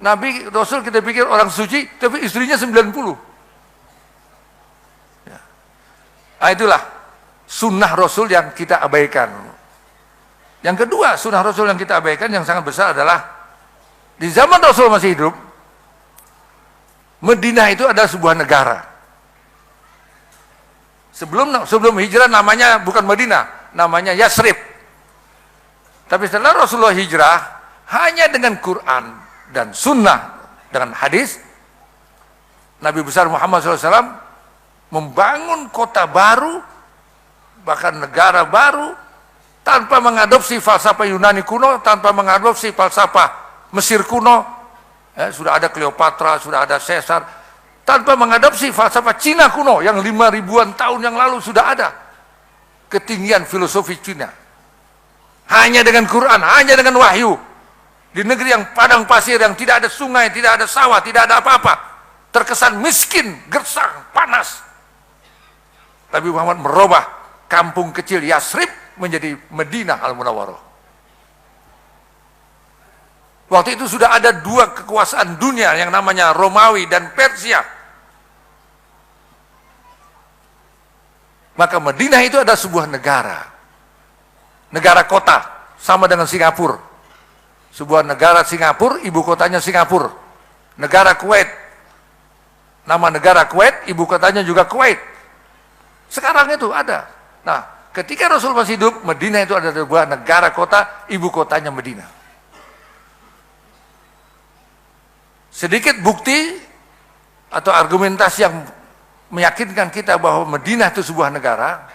Nabi Rasul kita pikir orang suci, tapi istrinya 90. Ya. Nah, itulah sunnah Rasul yang kita abaikan. Yang kedua, sunnah Rasul yang kita abaikan yang sangat besar adalah di zaman Rasul masih hidup, Madinah itu adalah sebuah negara. Sebelum hijrah namanya bukan Madinah, namanya Yasrib. Tapi setelah Rasulullah hijrah, hanya dengan Quran dan Sunnah dengan hadis, Nabi besar Muhammad SAW membangun kota baru, bahkan negara baru, tanpa mengadopsi falsafah Yunani kuno, tanpa mengadopsi falsafah Mesir kuno. Sudah ada Cleopatra, sudah ada Caesar, tanpa mengadopsi falsafah Cina kuno yang 5.000-an tahun yang lalu sudah ada ketinggian filosofi Cina. Hanya dengan Quran, hanya dengan wahyu, di negeri yang padang pasir, yang tidak ada sungai, tidak ada sawah, tidak ada apa-apa, terkesan miskin, gersang, panas, Nabi Muhammad merubah kampung kecil Yasrib menjadi Madinah Al-Munawwarah. Waktu itu sudah ada dua kekuasaan dunia yang namanya Romawi dan Persia. Maka Madinah itu adalah sebuah negara. Negara kota, sama dengan Singapura. Sebuah negara Singapura, ibu kotanya Singapura. Negara Kuwait, nama negara Kuwait, ibu kotanya juga Kuwait. Sekarang itu ada. Nah, ketika Rasul masih hidup, Madinah itu adalah sebuah negara kota, ibu kotanya Madinah. Sedikit bukti atau argumentasi yang meyakinkan kita bahwa Madinah itu sebuah negara.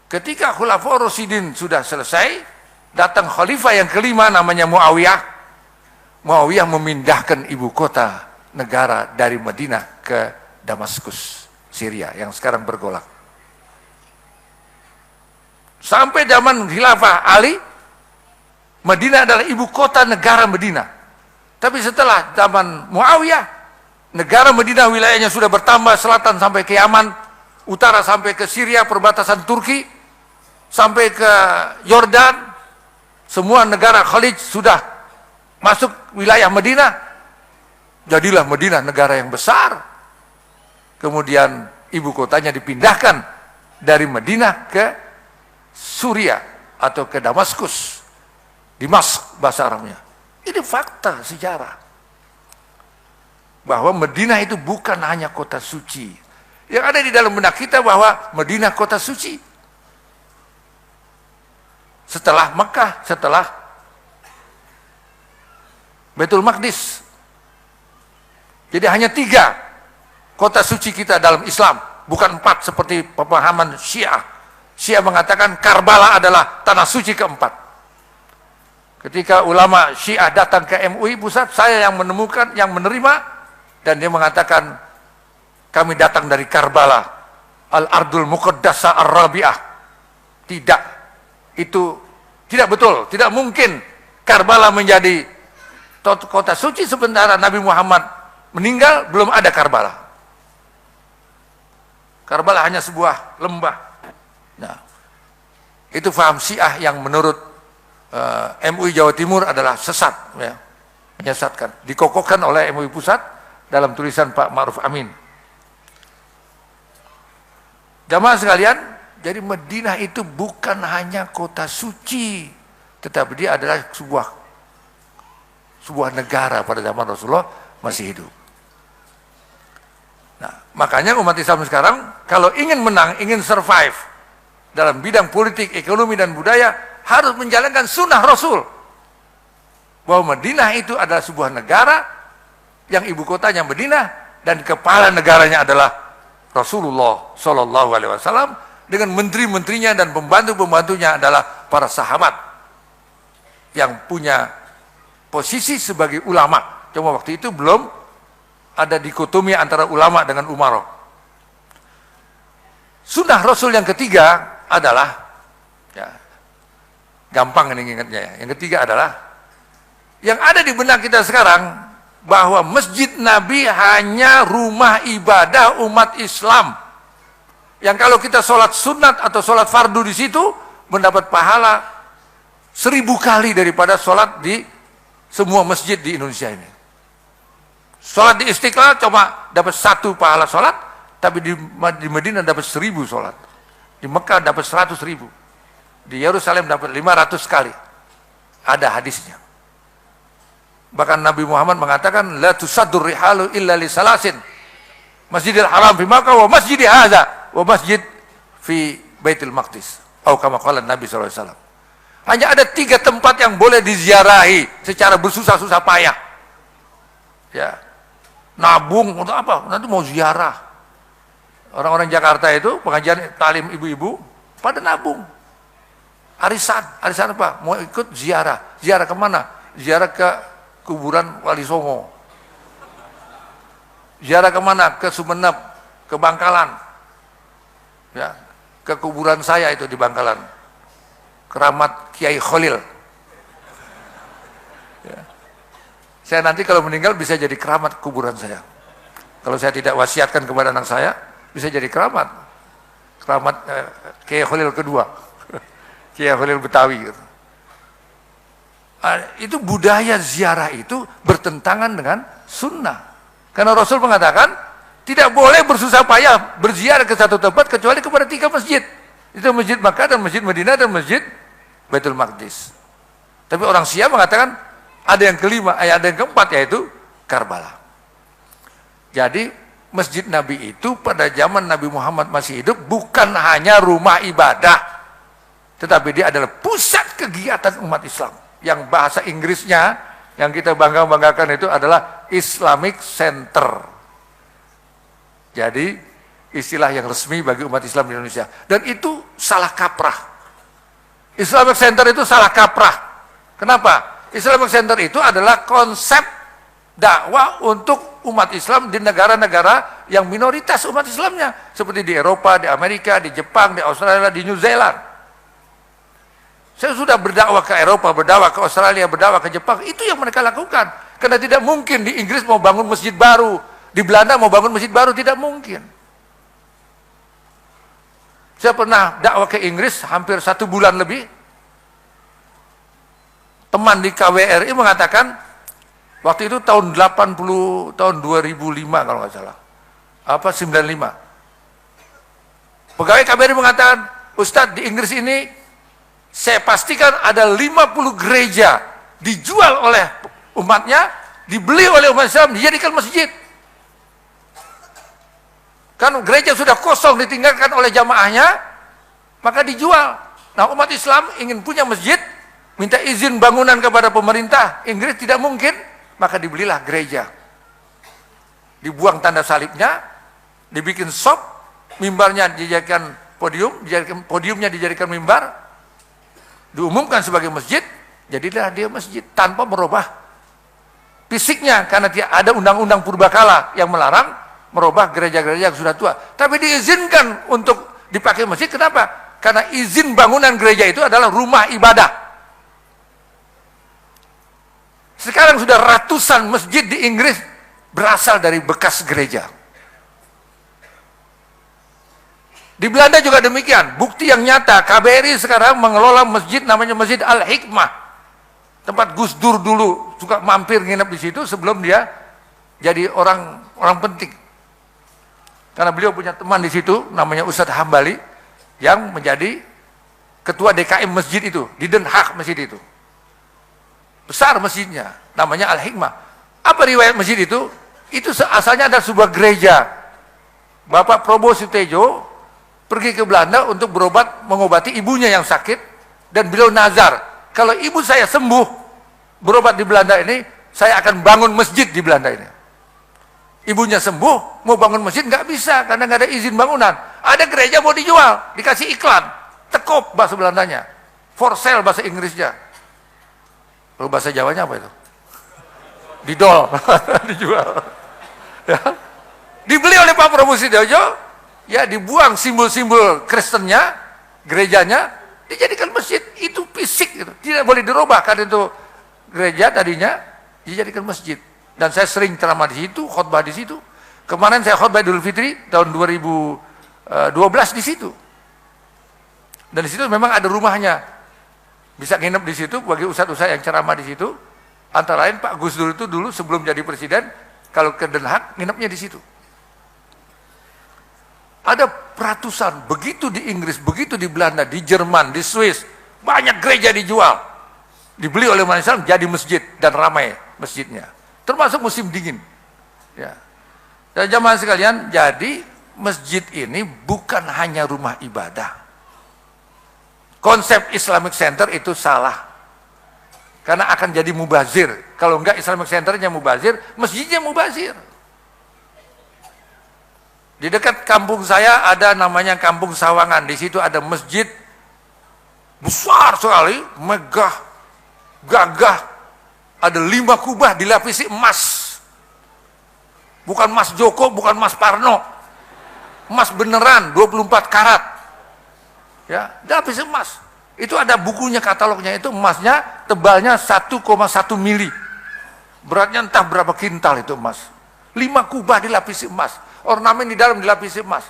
Ketika Khulafaur Rasyidin sudah selesai, datang khalifah yang kelima namanya Muawiyah. Muawiyah memindahkan ibu kota negara dari Madinah ke Damaskus, Syria yang sekarang bergolak. Sampai zaman Khilafah Ali, Madinah adalah ibu kota negara Madinah. Tapi setelah zaman Muawiyah, negara Madinah wilayahnya sudah bertambah, selatan sampai ke Yaman, utara sampai ke Syria, perbatasan Turki, sampai ke Yordan, semua negara Khalij sudah masuk wilayah Madinah. Jadilah Madinah negara yang besar. Kemudian ibu kotanya dipindahkan dari Madinah ke Suria atau ke Damaskus, Dimask bahasa Arabnya. Ini fakta sejarah bahwa Madinah itu bukan hanya kota suci. Yang ada di dalam benak kita bahwa Madinah kota suci. Setelah Mekah, setelah Baitul Maqdis. Jadi hanya 3 kota suci kita dalam Islam, bukan 4 seperti pemahaman Syiah. Syiah mengatakan Karbala adalah tanah suci keempat. Ketika ulama Syiah datang ke MUI pusat, saya yang menemukan, yang menerima, dan dia mengatakan kami datang dari Karbala, Al-Ardul Muqaddasah Ar-Rabi'ah. Tidak, itu tidak betul, tidak mungkin Karbala menjadi kota suci sementara Nabi Muhammad meninggal belum ada Karbala. Karbala hanya sebuah lembah. Nah, itu faham Syiah yang menurut MUI Jawa Timur adalah sesat, ya, menyesatkan. Dikokohkan oleh MUI Pusat dalam tulisan Pak Ma'ruf Amin. Jamaah sekalian, jadi Madinah itu bukan hanya kota suci, tetapi dia adalah sebuah negara pada zaman Rasulullah masih hidup. Nah, makanya umat Islam sekarang kalau ingin menang, ingin survive dalam bidang politik, ekonomi dan budaya, harus menjalankan sunnah Rasul. Bahwa Madinah itu adalah sebuah negara yang ibu kotanya Madinah dan kepala negaranya adalah Rasulullah Shallallahu Alaihi Wasallam dengan menteri-menterinya dan pembantu-pembantunya adalah para sahabat yang punya posisi sebagai ulama. Cuma waktu itu belum ada dikotomi antara ulama dengan umarah. Sunnah Rasul yang ketiga adalah, ya, gampang ini ingatnya ya. Yang ketiga adalah yang ada di benak kita sekarang, bahwa Masjid Nabi hanya rumah ibadah umat Islam. Yang kalau kita sholat sunat atau sholat fardu di situ mendapat pahala 1000 kali daripada sholat di semua masjid di Indonesia ini. Sholat di Istiqlal cuma dapat 1 pahala sholat, tapi di Madinah dapat 1000 sholat. Di Mekah dapat 100.000. Di Yerusalem dapat 500 kali. Ada hadisnya. Bahkan Nabi Muhammad mengatakan, la tusaddur rihalu illa li salasin. Masjidil Haram fi Makkah wa masjidi hadza wa masjid fi Baitul Maqdis. Atau kama qala Nabi SAW. Hanya ada 3 tempat yang boleh diziarahi secara bersusah-susah payah. Ya. Nabung untuk apa? Nanti mau ziarah. Orang-orang Jakarta itu pengajian talim ibu-ibu pada nabung. Arisan apa? Mau ikut ziarah. Ziarah kemana? Ziarah ke kuburan Wali Songo. Ziarah kemana? Ke Sumeneb, ke Bangkalan. Ya, ke kuburan saya itu di Bangkalan. Keramat Kiai Khalil. Ya. Saya nanti kalau meninggal bisa jadi keramat kuburan saya. Kalau saya tidak wasiatkan kepada anak saya, bisa jadi keramat. Keramat Kiai Khalil kedua. Kiai Khalil Betawi. Gitu. Itu budaya ziarah itu bertentangan dengan sunnah. Karena Rasul mengatakan, tidak boleh bersusah payah berziarah ke satu tempat kecuali kepada 3 masjid. Itu Masjid Makkah dan Masjid Madinah dan Masjid Baitul Maqdis. Tapi orang Syiah mengatakan, ada yang kelima, ada yang keempat, yaitu Karbala. Jadi Masjid Nabi itu pada zaman Nabi Muhammad masih hidup bukan hanya rumah ibadah, tetapi dia adalah pusat kegiatan umat Islam. Yang bahasa Inggrisnya yang kita bangga-banggakan itu adalah Islamic Center. Jadi istilah yang resmi bagi umat Islam di Indonesia. Dan itu salah kaprah. Islamic Center itu salah kaprah. Kenapa? Islamic Center itu adalah konsep dakwah untuk umat Islam di negara-negara yang minoritas umat Islamnya. Seperti di Eropa, di Amerika, di Jepang, di Australia, di New Zealand. Saya sudah berdakwah ke Eropa, berdakwah ke Australia, berdakwah ke Jepang. Itu yang mereka lakukan. Karena tidak mungkin di Inggris mau bangun masjid baru. Di Belanda mau bangun masjid baru, tidak mungkin. Saya pernah dakwah ke Inggris hampir 1 bulan lebih. Teman di KWRI mengatakan, waktu itu tahun 80, tahun 2005 kalau nggak salah. 95. Pegawai KBRI mengatakan, Ustadz, di Inggris ini saya pastikan ada 50 gereja dijual oleh umatnya, dibeli oleh umat Islam, dijadikan masjid. Kan gereja sudah kosong ditinggalkan oleh jamaahnya, maka dijual. Nah, umat Islam ingin punya masjid, minta izin bangunan kepada pemerintah Inggris, tidak mungkin, maka dibelilah gereja. Dibuang tanda salibnya, dibikin shop, mimbarnya dijadikan podiumnya dijadikan mimbar, diumumkan sebagai masjid, jadilah dia masjid tanpa merubah fisiknya, karena ada undang-undang purbakala yang melarang merubah gereja-gereja yang sudah tua. Tapi diizinkan untuk dipakai masjid, kenapa? Karena izin bangunan gereja itu adalah rumah ibadah. Sekarang sudah ratusan masjid di Inggris berasal dari bekas gereja. Di Belanda juga demikian. Bukti yang nyata, KBRI sekarang mengelola masjid namanya Masjid Al-Hikmah. Tempat Gus Dur dulu suka mampir nginep di situ sebelum dia jadi orang penting. Karena beliau punya teman di situ namanya Ustadz Hambali yang menjadi ketua DKM masjid itu, di Den Haag masjid itu. Besar masjidnya, namanya Al-Hikmah. Apa riwayat masjid itu? Itu asalnya ada sebuah gereja. Bapak Probo Sutejo pergi ke Belanda untuk berobat, mengobati ibunya yang sakit, dan beliau nazar, kalau ibu saya sembuh, berobat di Belanda ini, saya akan bangun masjid di Belanda ini. Ibunya sembuh, mau bangun masjid nggak bisa, karena nggak ada izin bangunan. Ada gereja mau dijual, dikasih iklan, tekop bahasa Belandanya, for sale bahasa Inggrisnya. Kalau bahasa Jawanya apa itu? Didol, dijual. Ya. Dibeli oleh Pak Prabowo Sutejo, ya dibuang simbol-simbol Kristennya, gerejanya, dijadikan masjid. Itu fisik, gitu. Tidak boleh dirubah, karena itu gereja tadinya dijadikan masjid. Dan saya sering ceramah di situ, khotbah di situ. Kemarin saya khotbah Idul Fitri tahun 2012 di situ. Dan di situ memang ada rumahnya. Bisa nginep di situ bagi ustadz-ustadz yang ceramah di situ. Antara lain Pak Gus Dur itu dulu sebelum jadi presiden Kalau ke Den Haag, nginepnya di situ. Ada ratusan, begitu di Inggris, begitu di Belanda, di Jerman, di Swiss, banyak gereja dijual. Dibeli oleh umat Islam jadi masjid dan ramai masjidnya. Termasuk musim dingin. Ya. Dan jamaah sekalian, jadi masjid ini bukan hanya rumah ibadah. Konsep Islamic Center itu salah. Karena akan jadi mubazir. Kalau enggak Islamic Centernya mubazir, masjidnya mubazir. Di dekat kampung saya ada namanya Kampung Sawangan. Di situ ada masjid besar sekali, megah, gagah. Ada 5 kubah dilapisi emas. Bukan emas Joko, bukan emas Parno. Emas beneran, 24 karat. Ya, dilapisi emas. Itu ada bukunya, katalognya, itu emasnya tebalnya 1,1 mili. Beratnya entah berapa kintal itu emas. 5 kubah dilapisi emas. Ornamen di dalam dilapisi emas.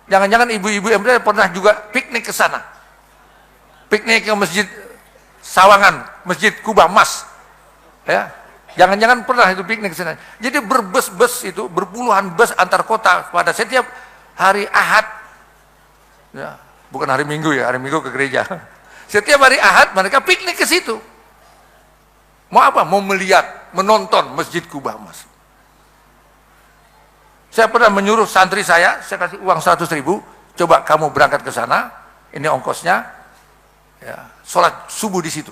Jangan-jangan ibu-ibu MD pernah juga piknik ke sana. Piknik ke Masjid Sawangan, Masjid Kubah Emas. Ya. Jangan-jangan pernah itu piknik ke sana. Jadi berbus-bus itu, berpuluhan bus antar kota pada setiap hari Ahad. Ya, bukan hari Minggu ya, hari Minggu ke gereja. Setiap hari Ahad mereka piknik ke situ. Mau apa? Mau melihat, menonton Masjid Kubah Emas. Saya pernah menyuruh santri saya kasih uang 100.000, coba kamu berangkat ke sana, ini ongkosnya, ya, sholat subuh di situ.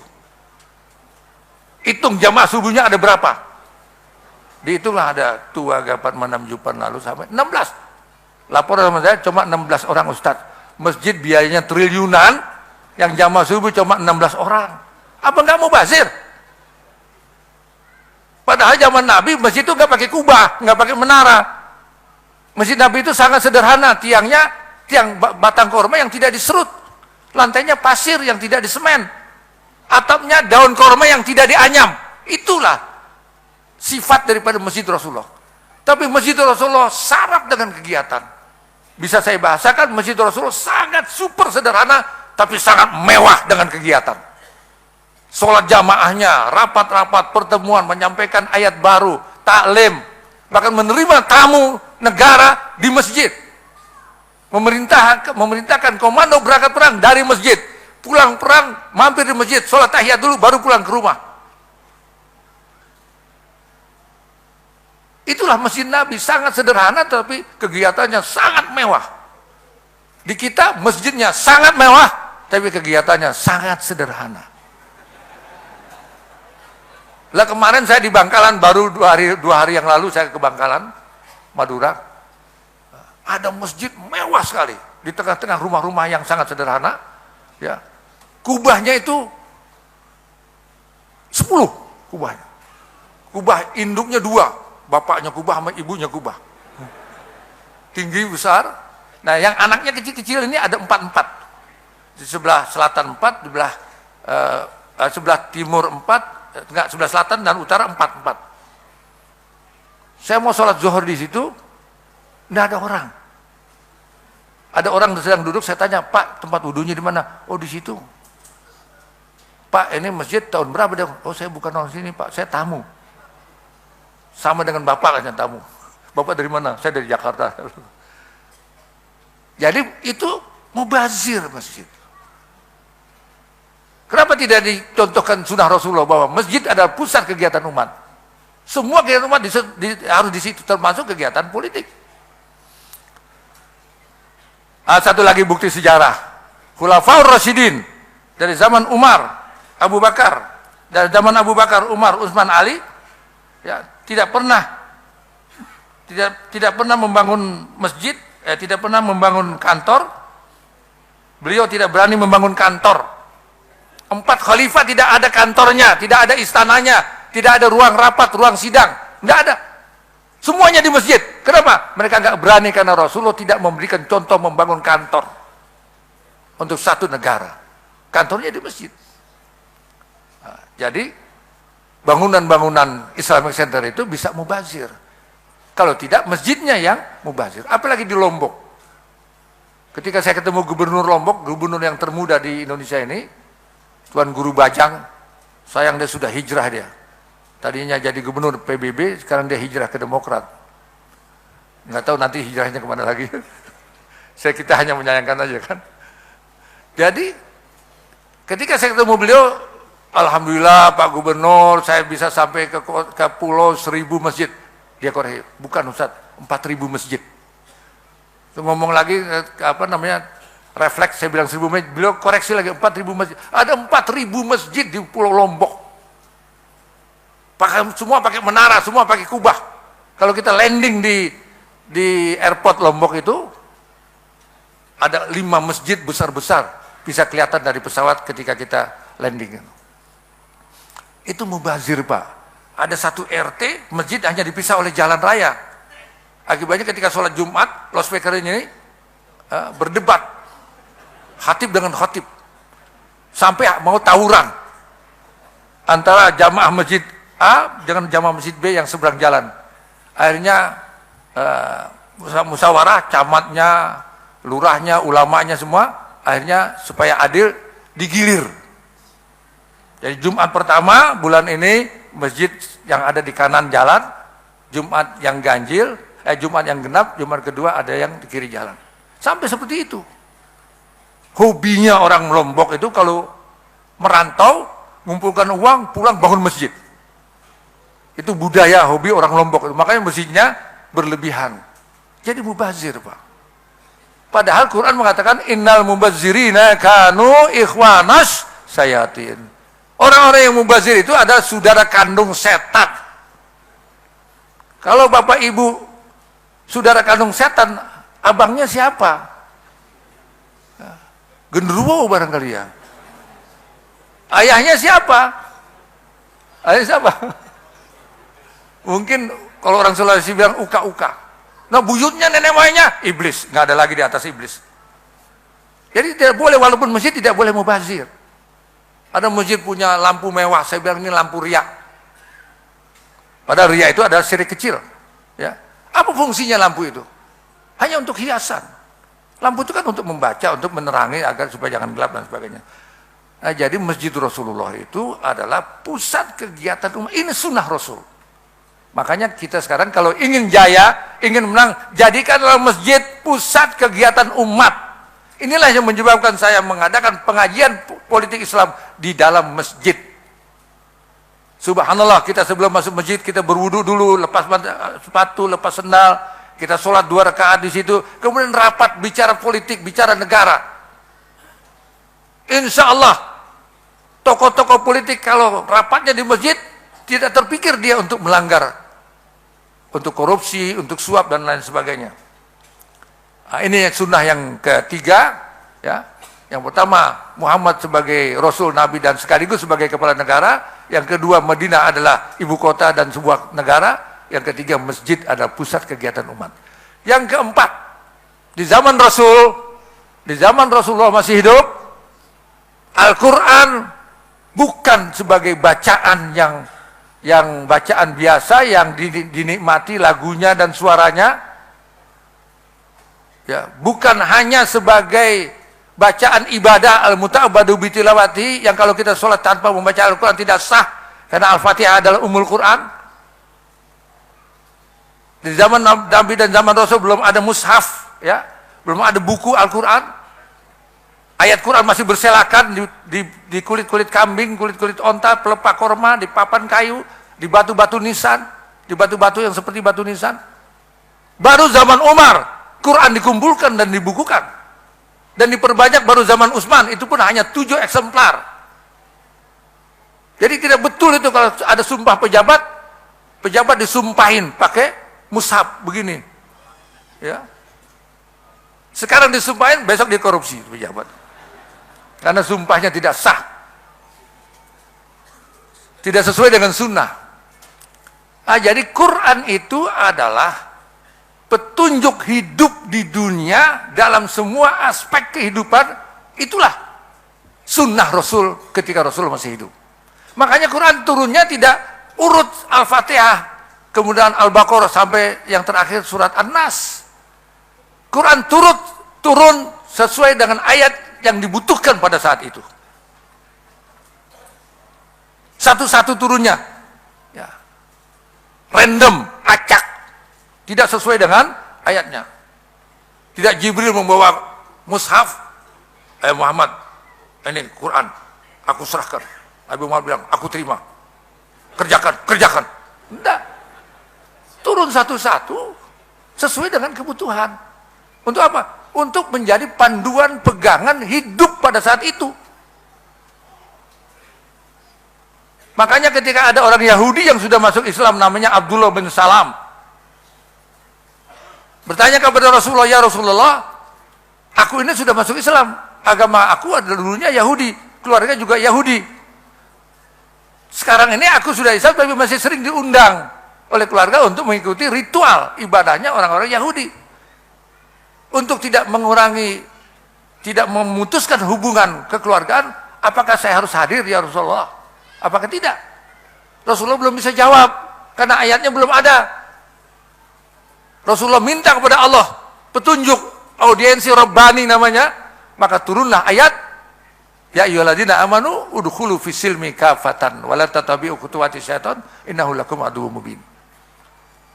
Hitung jamaah subuhnya ada berapa? Dihitunglah, ada tua gapat 6 jupan lalu sampai 16. Laporan sama saya cuma 16 orang ustadz. Masjid biayanya triliunan, yang jamaah subuh cuma 16 orang. Apa nggak mau bazir? Padahal zaman Nabi masjid itu nggak pakai kubah, nggak pakai menara. Masjid Nabi itu sangat sederhana, tiangnya tiang batang korma yang tidak diserut, lantainya pasir yang tidak disemen, atapnya daun korma yang tidak dianyam. Itulah sifat daripada Masjid Rasulullah. Tapi Masjid Rasulullah syarat dengan kegiatan. Bisa saya bahasakan, Masjid Rasulullah sangat super sederhana, tapi sangat mewah dengan kegiatan. Sholat jamaahnya, rapat-rapat, pertemuan, menyampaikan ayat baru, taklim, bahkan menerima tamu negara di masjid. Memerintahkan komando berangkat perang dari masjid. Pulang perang, mampir di masjid, sholat tahiyat dulu, baru pulang ke rumah. Itulah masjid Nabi, sangat sederhana tapi kegiatannya sangat mewah. Di kita masjidnya sangat mewah, tapi kegiatannya sangat sederhana. Lah kemarin saya di Bangkalan, baru dua hari yang lalu saya ke Bangkalan, Madura. Ada masjid mewah sekali di tengah-tengah rumah-rumah yang sangat sederhana. Ya, kubahnya itu 10 kubahnya. Kubah induknya 2, bapaknya kubah sama ibunya kubah. Tinggi besar. Nah, yang anaknya kecil-kecil ini ada 4. Di sebelah selatan 4, di sebelah timur 4, enggak, sebelah selatan dan utara 4. Saya mau sholat zuhur di situ, enggak ada orang. Ada orang sedang duduk, saya tanya, Pak, tempat wudhunya di mana? Oh, di situ. Pak, ini masjid tahun berapa? Dia, oh, saya bukan orang sini, Pak, saya tamu. Sama dengan Bapak kan tamu. Bapak dari mana? Saya dari Jakarta. Jadi itu mubazir masjid. Kenapa tidak dicontohkan sunnah Rasulullah bahwa masjid adalah pusat kegiatan umat? Semua kegiatan umat harus di situ, termasuk kegiatan politik. Satu lagi bukti sejarah. Khulafaur Rasyidin dari zaman Umar, Abu Bakar, dari zaman Abu Bakar, Umar, Utsman, Ali, ya, tidak pernah membangun masjid, tidak pernah membangun kantor. Beliau tidak berani membangun kantor. 4 khalifah tidak ada kantornya, tidak ada istananya, tidak ada ruang rapat, ruang sidang, tidak ada. Semuanya di masjid. Kenapa? Mereka nggak berani karena Rasulullah tidak memberikan contoh membangun kantor untuk satu negara. Kantornya di masjid. Nah, jadi bangunan-bangunan Islamic Center itu bisa mubazir. Kalau tidak, masjidnya yang mubazir. Apalagi di Lombok. Ketika saya ketemu gubernur Lombok, gubernur yang termuda di Indonesia ini, Tuan Guru Bajang, sayang dia sudah hijrah dia. Tadinya jadi gubernur PBB, sekarang dia hijrah ke Demokrat. Nggak tahu nanti hijrahnya kemana lagi. Kita hanya menyayangkan aja kan. Jadi ketika saya ketemu beliau, alhamdulillah Pak Gubernur, saya bisa sampai ke pulau 1000 masjid. Dia koreksi, bukan Ustaz, 4000 masjid. Itu ngomong lagi refleks, saya bilang 1000 masjid, beliau koreksi lagi 4000 masjid. Ada 4000 masjid di Pulau Lombok. Semua pakai menara, semua pakai kubah. Kalau kita landing di airport Lombok itu, ada 5 masjid besar-besar, bisa kelihatan dari pesawat ketika kita landing. Itu mubazir, Pak. Ada satu RT, masjid hanya dipisah oleh jalan raya. Akibatnya ketika sholat Jumat, loudspeaker ini berdebat. Khatib dengan khatib. Sampai mau tawuran. Antara jamaah masjid A dengan jamaah masjid B yang seberang jalan. Akhirnya musyawarah, camatnya, lurahnya, ulamanya semua, akhirnya supaya adil digilir. Jadi Jumat pertama bulan ini masjid yang ada di kanan jalan, Jumat yang ganjil, Jumat yang genap, Jumat kedua ada yang di kiri jalan. Sampai seperti itu. Hobinya orang Lombok itu kalau merantau, ngumpulkan uang, pulang bangun masjid. Itu budaya, hobi orang Lombok. Makanya masjidnya berlebihan. Jadi mubazir, Pak. Padahal Quran mengatakan innal mubazzirina kanu ikhwanas sayatin. Orang-orang yang mubazir itu ada saudara kandung setan. Kalau bapak ibu saudara kandung setan, abangnya siapa? Genderuwo barangkali ya. Ayahnya siapa? Ayahnya siapa? Mungkin kalau orang Sulawesi bilang uka-uka. Nah buyutnya nenek moyangnya iblis, nggak ada lagi di atas iblis. Jadi tidak boleh, walaupun masjid tidak boleh mubazir. Ada masjid punya lampu mewah, saya bilang ini lampu riak. Padahal riak itu adalah syirik kecil. Ya. Apa fungsinya lampu itu? Hanya untuk hiasan. Lampu itu kan untuk membaca, untuk menerangi agar supaya jangan gelap dan sebagainya. Nah, jadi Masjid Rasulullah itu adalah pusat kegiatan umat. Ini sunnah Rasul. Makanya kita sekarang kalau ingin jaya, ingin menang, jadikanlah masjid pusat kegiatan umat. Inilah yang menyebabkan saya mengadakan pengajian politik Islam di dalam masjid. Subhanallah, kita sebelum masuk masjid kita berwudu dulu, lepas sepatu, lepas sendal, kita sholat 2 rakaat di situ, kemudian rapat bicara politik, bicara negara. Insya Allah tokoh-tokoh politik kalau rapatnya di masjid tidak terpikir dia untuk melanggar, untuk korupsi, untuk suap dan lain sebagainya. Nah, ini sunnah yang ketiga, ya. Yang pertama, Muhammad sebagai Rasul, Nabi dan sekaligus sebagai kepala negara. Yang kedua, Madinah adalah ibu kota dan sebuah negara. Yang ketiga, masjid adalah pusat kegiatan umat. Yang keempat, di zaman Rasulullah masih hidup, Al-Quran bukan sebagai bacaan yang bacaan biasa yang dinikmati lagunya dan suaranya, ya, bukan hanya sebagai bacaan ibadah al-muta'abbadu bitilawati yang kalau kita sholat tanpa membaca Al-Quran tidak sah, karena Al-Fatihah adalah umul Quran. Di zaman Nabi dan zaman Rasul belum ada mushaf, ya, belum ada buku Al-Quran. Ayat Quran masih berselakan di kulit-kulit kambing, kulit-kulit onta, pelepah korma, di papan kayu, di batu-batu nisan, di batu-batu yang seperti batu nisan. Baru zaman Umar, Quran dikumpulkan dan dibukukan. Dan diperbanyak baru zaman Utsman, itu pun hanya 7 eksemplar. Jadi tidak betul itu kalau ada sumpah pejabat disumpahin pakai mushaf begini. Ya. Sekarang disumpahin, besok dikorupsi pejabat. Karena sumpahnya tidak sah. Tidak sesuai dengan sunnah. Nah, jadi Quran itu adalah petunjuk hidup di dunia dalam semua aspek kehidupan. Itulah sunnah Rasul ketika Rasul masih hidup. Makanya Quran turunnya tidak urut Al-Fatihah, kemudian Al-Baqarah sampai yang terakhir surat An-Nas. Quran turun sesuai dengan ayat yang dibutuhkan pada saat itu. Satu-satu turunnya. Ya. random, acak, tidak sesuai dengan ayatnya. Tidak Jibril membawa mushaf, Muhammad, ini Quran, aku serahkan. Nabi Muhammad bilang, aku terima, kerjakan. Tidak, turun satu-satu sesuai dengan kebutuhan. Untuk apa? Untuk menjadi panduan pegangan hidup pada saat itu. Makanya ketika ada orang Yahudi yang sudah masuk Islam, namanya Abdullah bin Salam, bertanya kepada Rasulullah, ya Rasulullah, aku ini sudah masuk Islam, agama aku adalah dulunya Yahudi, keluarga juga Yahudi. Sekarang ini aku sudah Islam, tapi masih sering diundang oleh keluarga untuk mengikuti ritual ibadahnya orang-orang Yahudi. Untuk tidak mengurangi, tidak memutuskan hubungan kekeluargaan, apakah saya harus hadir ya Rasulullah? Apakah tidak? Rasulullah belum bisa jawab, karena ayatnya belum ada. Rasulullah minta kepada Allah petunjuk, audiensi Rabbani namanya, maka turunlah ayat, ya ayyuhalladzina amanu udkhulu fis silmi kafatan wa la tattabi'u khutuwati syaitan innahu lakum aduwwum mubin.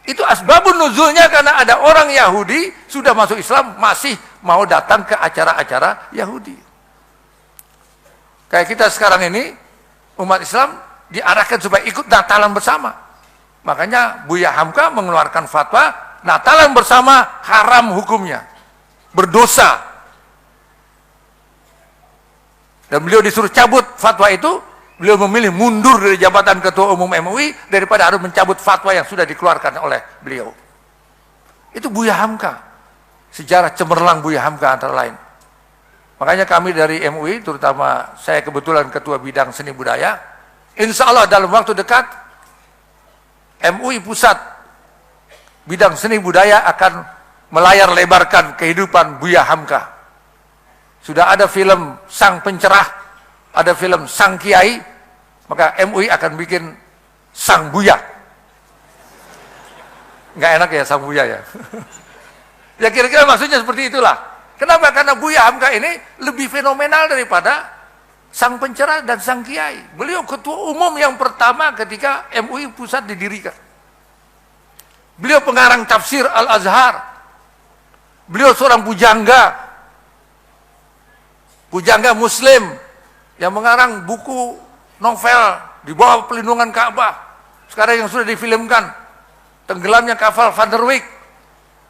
Itu asbabun nuzulnya karena ada orang Yahudi sudah masuk Islam masih mau datang ke acara-acara Yahudi. Kayak kita sekarang ini umat Islam diarahkan supaya ikut Natalan bersama. Makanya Buya Hamka mengeluarkan fatwa Natalan bersama haram hukumnya, berdosa. Dan beliau disuruh cabut fatwa itu, beliau memilih mundur dari jabatan Ketua Umum MUI daripada harus mencabut fatwa yang sudah dikeluarkan oleh beliau. Itu Buya Hamka. Sejarah cemerlang Buya Hamka antara lain. Makanya kami dari MUI, terutama saya kebetulan Ketua Bidang Seni Budaya, insya Allah dalam waktu dekat MUI Pusat Bidang Seni Budaya akan melayar lebarkan kehidupan Buya Hamka. Sudah ada film Sang Pencerah, ada film Sang Kiai, maka MUI akan bikin Sang Buya. Nggak enak ya Sang Buya ya. Ya kira-kira maksudnya seperti itulah. Kenapa? Karena Buya Hamka ini lebih fenomenal daripada Sang Pencerah dan Sang Kiai. Beliau ketua umum yang pertama ketika MUI Pusat didirikan. Beliau pengarang tafsir Al-Azhar. Beliau seorang pujangga Muslim yang mengarang buku novel di bawah pelindungan Ka'bah. Sekarang yang sudah difilmkan, Tenggelamnya Kapal Van der Wijk.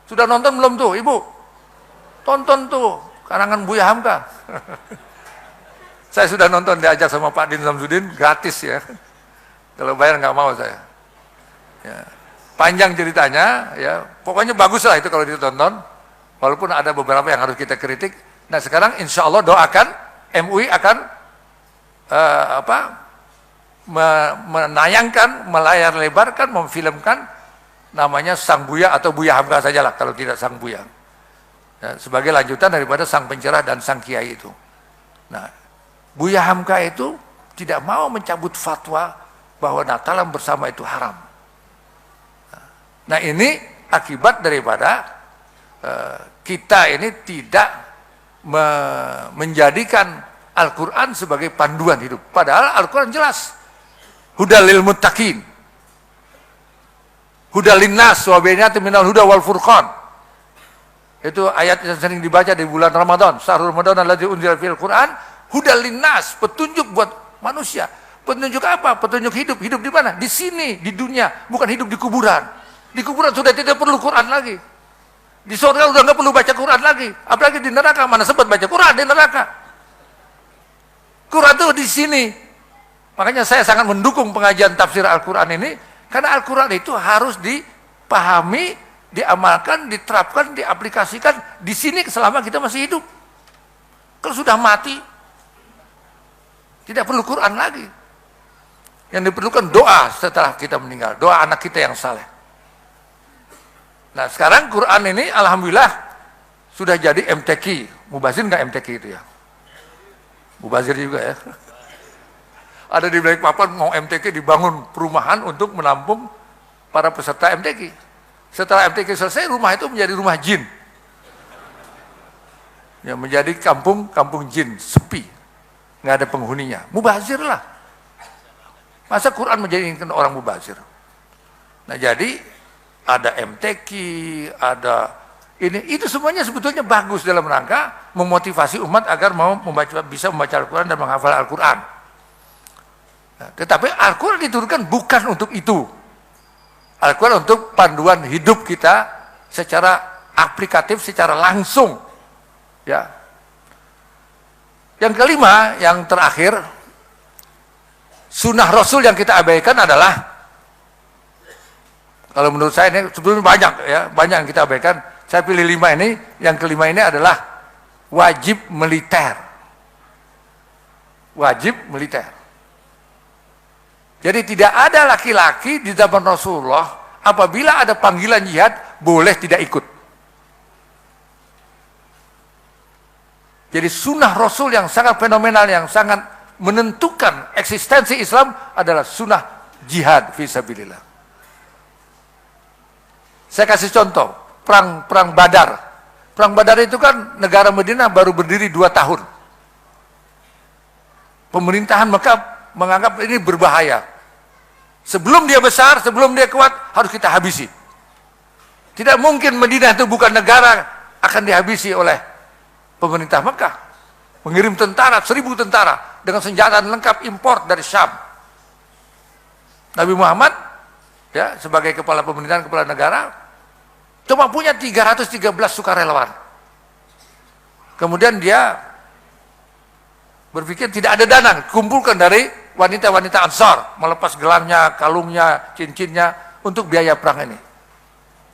Sudah nonton belum tuh, Ibu? Tonton tuh, karangan Buya Hamka. Saya sudah nonton, diajak sama Pak Din Samsudin, gratis ya. Kalau bayar nggak mau saya. Ya. Panjang ceritanya, ya. Pokoknya bagus lah itu kalau ditonton. Walaupun ada beberapa yang harus kita kritik. Nah sekarang insya Allah doakan MUI akan menayangkan, melayar lebarkan, memfilmkan namanya Sang Buya atau Buya Hamka sajalah kalau tidak Sang Buya. Ya, sebagai lanjutan daripada Sang Pencerah dan Sang Kiai itu. Nah, Buya Hamka itu tidak mau mencabut fatwa bahwa Natalan bersama itu haram. Nah ini akibat daripada kita ini tidak menjadikan Al-Quran sebagai panduan hidup. Padahal Al-Quran jelas. Hudal lil muttaqin. Hudal linnas wa bayyinatin minal huda wal furqan. Itu ayat yang sering dibaca di bulan Ramadan. Syahrul Ramadan alladzi unzila fil Quran hudal linnas, petunjuk buat manusia. Petunjuk apa? Petunjuk hidup. Hidup di mana? Di sini, di dunia, bukan hidup di kuburan. Di kuburan sudah tidak perlu Quran lagi. Di surga sudah nggak perlu baca Quran lagi. Apalagi di neraka, mana sempat baca Quran di neraka. Quran itu di sini. Makanya saya sangat mendukung pengajian tafsir Al-Quran ini, karena Al-Quran itu harus dipahami, diamalkan, diterapkan, diaplikasikan di sini selama kita masih hidup. Kalau sudah mati, tidak perlu Quran lagi. Yang diperlukan doa setelah kita meninggal, doa anak kita yang saleh. Nah sekarang Quran ini alhamdulillah sudah jadi MTQ. Mubazir nggak MTQ itu ya? Mubazir juga ya. Ada di Balikpapan mau MTQ dibangun perumahan untuk menampung para peserta MTQ. Setelah MTQ selesai, rumah itu menjadi rumah jin. Ya, menjadi kampung jin, sepi. Nggak ada penghuninya. Mubazir lah. Masa Quran menjadikan orang mubazir? Nah jadi ada MTQ, ada itu semuanya sebetulnya bagus dalam rangka memotivasi umat agar mau bisa membaca Al-Quran dan menghafal Al-Quran. Nah, tetapi Al-Quran diturunkan bukan untuk itu. Al-Quran untuk panduan hidup kita secara aplikatif, secara langsung. Ya. Yang kelima, yang terakhir, sunnah Rasul yang kita abaikan adalah, kalau menurut saya ini sebetulnya banyak ya, banyak yang kita abaikan. Saya pilih 5 ini. Yang kelima ini adalah wajib militer. Wajib militer. Jadi tidak ada laki-laki di zaman Rasulullah apabila ada panggilan jihad boleh tidak ikut. Jadi sunnah Rasul yang sangat fenomenal, yang sangat menentukan eksistensi Islam adalah sunnah jihad fisabilillah. Saya kasih contoh, perang Badar. Perang Badar itu kan negara Madinah baru berdiri 2 tahun. Pemerintahan Mekah menganggap ini berbahaya. Sebelum dia besar, sebelum dia kuat, harus kita habisi. Tidak mungkin Madinah itu bukan negara akan dihabisi oleh pemerintah Mekah. Mengirim tentara, 1000 tentara dengan senjata lengkap import dari Syam. Nabi Muhammad ya sebagai kepala pemerintahan, kepala negara cuma punya 313 sukarelawan. Kemudian dia berpikir tidak ada dana, kumpulkan dari wanita-wanita Ansar, melepas gelangnya, kalungnya, cincinnya untuk biaya perang ini.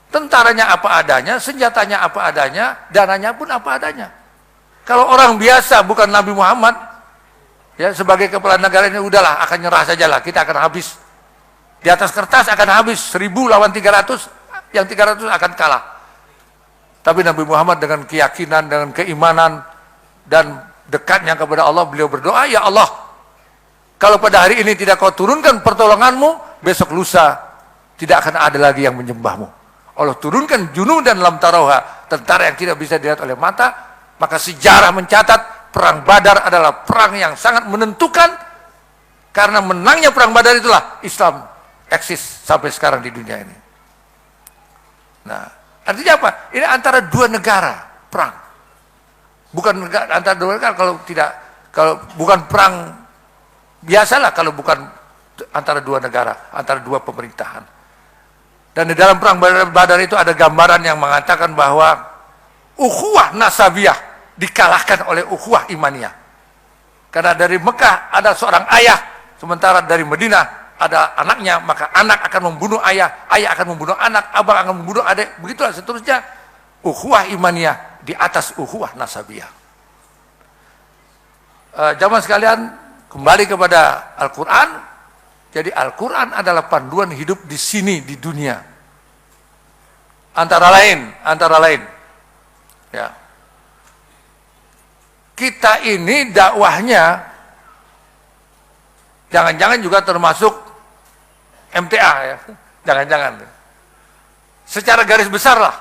Tentaranya apa adanya, senjatanya apa adanya, dananya pun apa adanya. Kalau orang biasa bukan Nabi Muhammad, ya sebagai kepala negara ini udahlah akan nyerah sajalah, kita akan habis. Di atas kertas akan habis 1000 lawan 300, yang 300 akan kalah. Tapi Nabi Muhammad dengan keyakinan, dengan keimanan dan dekatnya kepada Allah, beliau berdoa, ya Allah, kalau pada hari ini tidak kau turunkan pertolonganmu, besok lusa tidak akan ada lagi yang menyembahmu. Allah turunkan Junud dan Lam Taroha, tentara yang tidak bisa dilihat oleh mata. Maka sejarah mencatat perang Badar adalah perang yang sangat menentukan, karena menangnya perang Badar itulah Islam eksis sampai sekarang di dunia ini. Nah, artinya apa? Ini antara 2 negara perang. Bukan antara 2 negara kalau bukan perang biasalah, kalau bukan antara 2 negara, antara 2 pemerintahan. Dan di dalam perang Badar itu ada gambaran yang mengatakan bahwa ukhuwah nasabiyah dikalahkan oleh ukhuwah imaniyah. Karena dari Mekah ada seorang ayah, sementara dari Madinah ada anaknya, maka anak akan membunuh ayah, ayah akan membunuh anak, abang akan membunuh adik, begitulah seterusnya. Ukhuwah imaniyah di atas ukhuwah nasabiyah. Jamaah sekalian, kembali kepada Al-Quran. Jadi Al-Quran adalah panduan hidup di sini, di dunia. Antara lain, ya, kita ini dakwahnya jangan-jangan juga termasuk MTA ya, jangan-jangan. Secara garis besar lah,